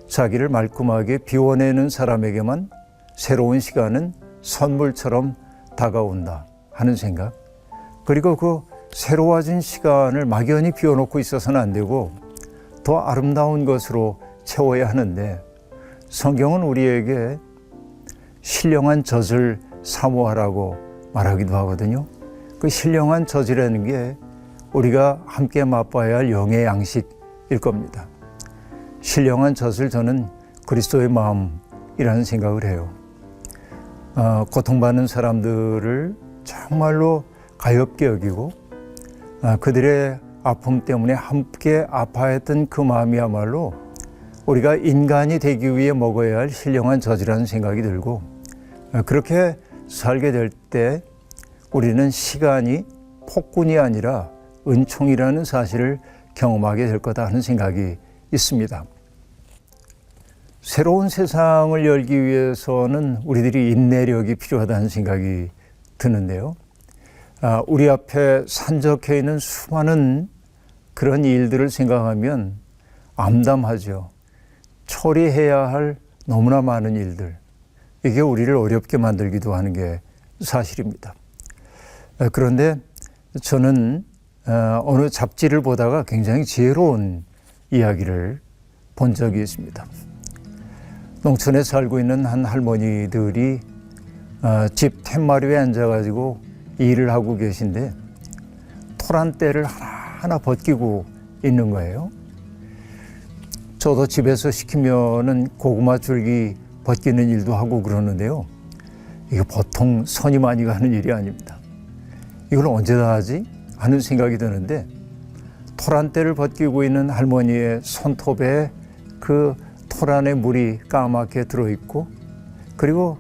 자기를 말끔하게 비워내는 사람에게만 새로운 시간은 선물처럼 다가온다 하는 생각, 그리고 그 새로워진 시간을 막연히 비워놓고 있어서는 안 되고 더 아름다운 것으로 채워야 하는데, 성경은 우리에게 신령한 젖을 사모하라고 말하기도 하거든요. 그 신령한 젖이라는 게 우리가 함께 맛봐야 할 영의 양식일 겁니다. 신령한 젖을 저는 그리스도의 마음이라는 생각을 해요. 고통받는 사람들을 정말로 가엾게 여기고 그들의 아픔 때문에 함께 아파했던 그 마음이야말로 우리가 인간이 되기 위해 먹어야 할 신령한 젖이라는 생각이 들고, 그렇게 살게 될 때 우리는 시간이 폭군이 아니라 은총이라는 사실을 경험하게 될 거다 하는 생각이 있습니다. 새로운 세상을 열기 위해서는 우리들이 인내력이 필요하다는 생각이 드는데요. 우리 앞에 산적해 있는 수많은 그런 일들을 생각하면 암담하죠. 처리해야 할 너무나 많은 일들, 이게 우리를 어렵게 만들기도 하는 게 사실입니다. 그런데 저는 어느 잡지를 보다가 굉장히 지혜로운 이야기를 본 적이 있습니다. 농촌에 살고 있는 한 할머니들이 집 툇마루에 앉아가지고 일을 하고 계신데 토란대를 하나하나 벗기고 있는 거예요. 저도 집에서 시키면은 고구마 줄기 벗기는 일도 하고 그러는데요. 이게 보통 손이 많이 가는 일이 아닙니다. 이걸 언제 다 하지? 하는 생각이 드는데, 토란대를 벗기고 있는 할머니의 손톱에 그 토란에 물이 까맣게 들어있고, 그리고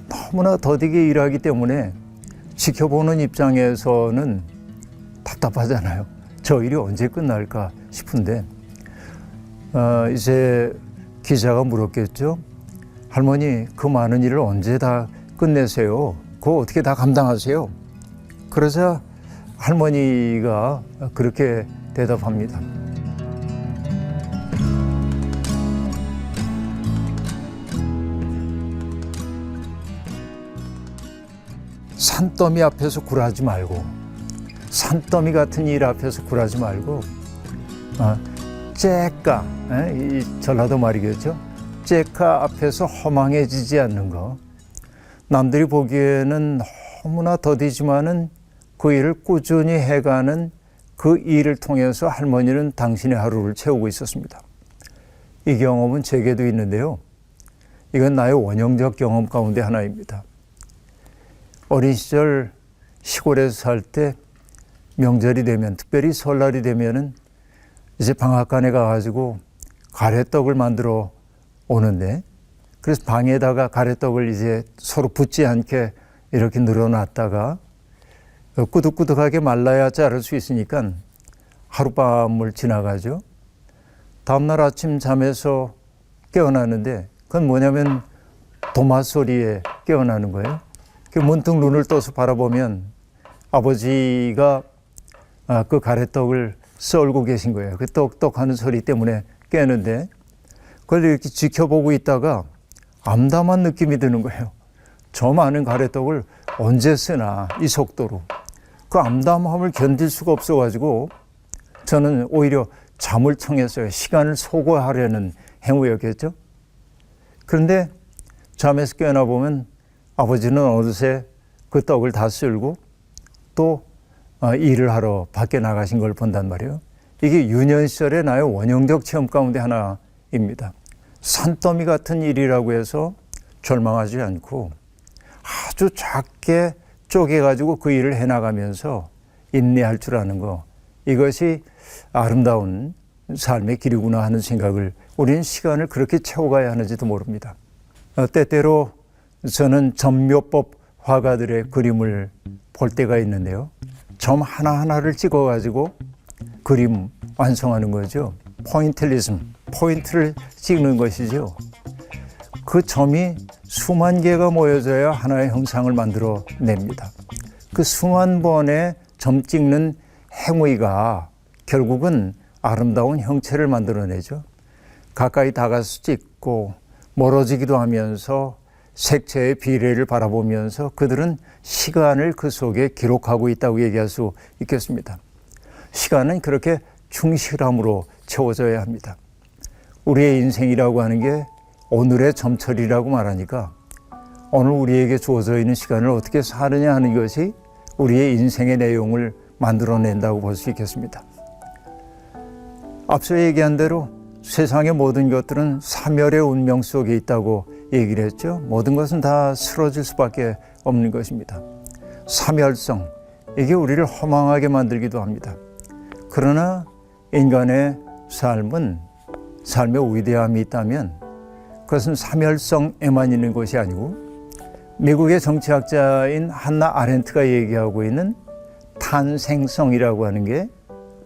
너무나 더디게 일하기 때문에 지켜보는 입장에서는 답답하잖아요. 저 일이 언제 끝날까 싶은데, 이제 기자가 물었겠죠. 할머니, 그 많은 일을 언제 다 끝내세요? 그거 어떻게 다 감당하세요? 그러자 할머니가 그렇게 대답합니다. 산더미 앞에서 굴하지 말고, 산더미 같은 일 앞에서 굴하지 말고, 째까, 이 전라도 말이겠죠. 째까 앞에서 허망해지지 않는 거. 남들이 보기에는 너무나 더디지만은 그 일을 꾸준히 해가는 그 일을 통해서 할머니는 당신의 하루를 채우고 있었습니다. 이 경험은 제게도 있는데요. 이건 나의 원형적 경험 가운데 하나입니다. 어린 시절 시골에서 살 때 명절이 되면, 특별히 설날이 되면은 이제 방앗간에 가가지고 가래떡을 만들어 오는데, 그래서 방에다가 가래떡을 이제 서로 붙지 않게 이렇게 늘어놨다가 꾸덕꾸덕하게 말라야 자를 수 있으니까 하룻밤을 지나가죠. 다음날 아침 잠에서 깨어나는데, 그건 뭐냐면 도마 소리에 깨어나는 거예요. 문득 눈을 떠서 바라보면 아버지가 그 가래떡을 썰고 계신 거예요. 그 떡떡 하는 소리 때문에 깨는데, 그걸 이렇게 지켜보고 있다가 암담한 느낌이 드는 거예요. 저 많은 가래떡을 언제 쓰나, 이 속도로. 그 암담함을 견딜 수가 없어가지고 저는 오히려 잠을 청했어요. 시간을 소거하려는 행위였겠죠. 그런데 잠에서 깨어나 보면 아버지는 어느새 그 떡을 다 쓸고 또 일을 하러 밖에 나가신 걸 본단 말이에요. 이게 유년 시절의 나의 원형적 체험 가운데 하나입니다. 산더미 같은 일이라고 해서 절망하지 않고 아주 작게 쪼개가지고 그 일을 해나가면서 인내할 줄 아는 거, 이것이 아름다운 삶의 길이구나 하는 생각을, 우리는 시간을 그렇게 채워가야 하는지도 모릅니다. 때때로 저는 점묘법 화가들의 그림을 볼 때가 있는데요. 점 하나하나를 찍어가지고 그림 완성하는 거죠. 포인틀리즘, 포인트를 찍는 것이죠. 그 점이 수만 개가 모여져야 하나의 형상을 만들어 냅니다. 그 수만 번의 점 찍는 행위가 결국은 아름다운 형체를 만들어내죠. 가까이 다가서 찍고 멀어지기도 하면서 색채의 비례를 바라보면서 그들은 시간을 그 속에 기록하고 있다고 얘기할 수 있겠습니다. 시간은 그렇게 충실함으로 채워져야 합니다. 우리의 인생이라고 하는 게 오늘의 점철이라고 말하니까 오늘 우리에게 주어져 있는 시간을 어떻게 사느냐 하는 것이 우리의 인생의 내용을 만들어낸다고 볼 수 있겠습니다. 앞서 얘기한 대로 세상의 모든 것들은 사멸의 운명 속에 있다고 얘기를 했죠. 모든 것은 다 쓰러질 수밖에 없는 것입니다. 사멸성, 이게 우리를 허망하게 만들기도 합니다. 그러나 인간의 삶은 삶의 위대함이 있다면 그것은 사멸성에만 있는 것이 아니고 미국의 정치학자인 한나 아렌트가 얘기하고 있는 탄생성이라고 하는 게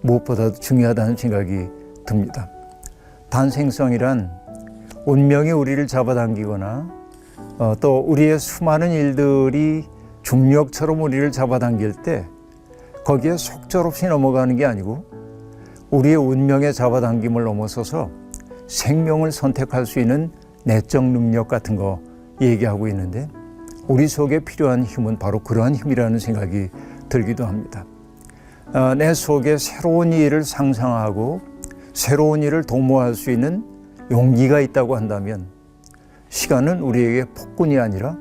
무엇보다도 중요하다는 생각이 듭니다. 탄생성이란 운명이 우리를 잡아당기거나 또 우리의 수많은 일들이 중력처럼 우리를 잡아당길 때 거기에 속절없이 넘어가는 게 아니고 우리의 운명의 잡아당김을 넘어서서 생명을 선택할 수 있는 내적 능력 같은 거 얘기하고 있는데 우리 속에 필요한 힘은 바로 그러한 힘이라는 생각이 들기도 합니다. 내 속에 새로운 일을 상상하고 새로운 일을 도모할 수 있는 용기가 있다고 한다면 시간은 우리에게 폭군이 아니라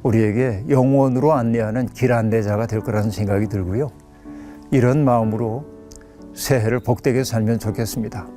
우리에게 영원으로 안내하는 길 안내자가 될 거라는 생각이 들고요. 이런 마음으로 새해를 복되게 살면 좋겠습니다.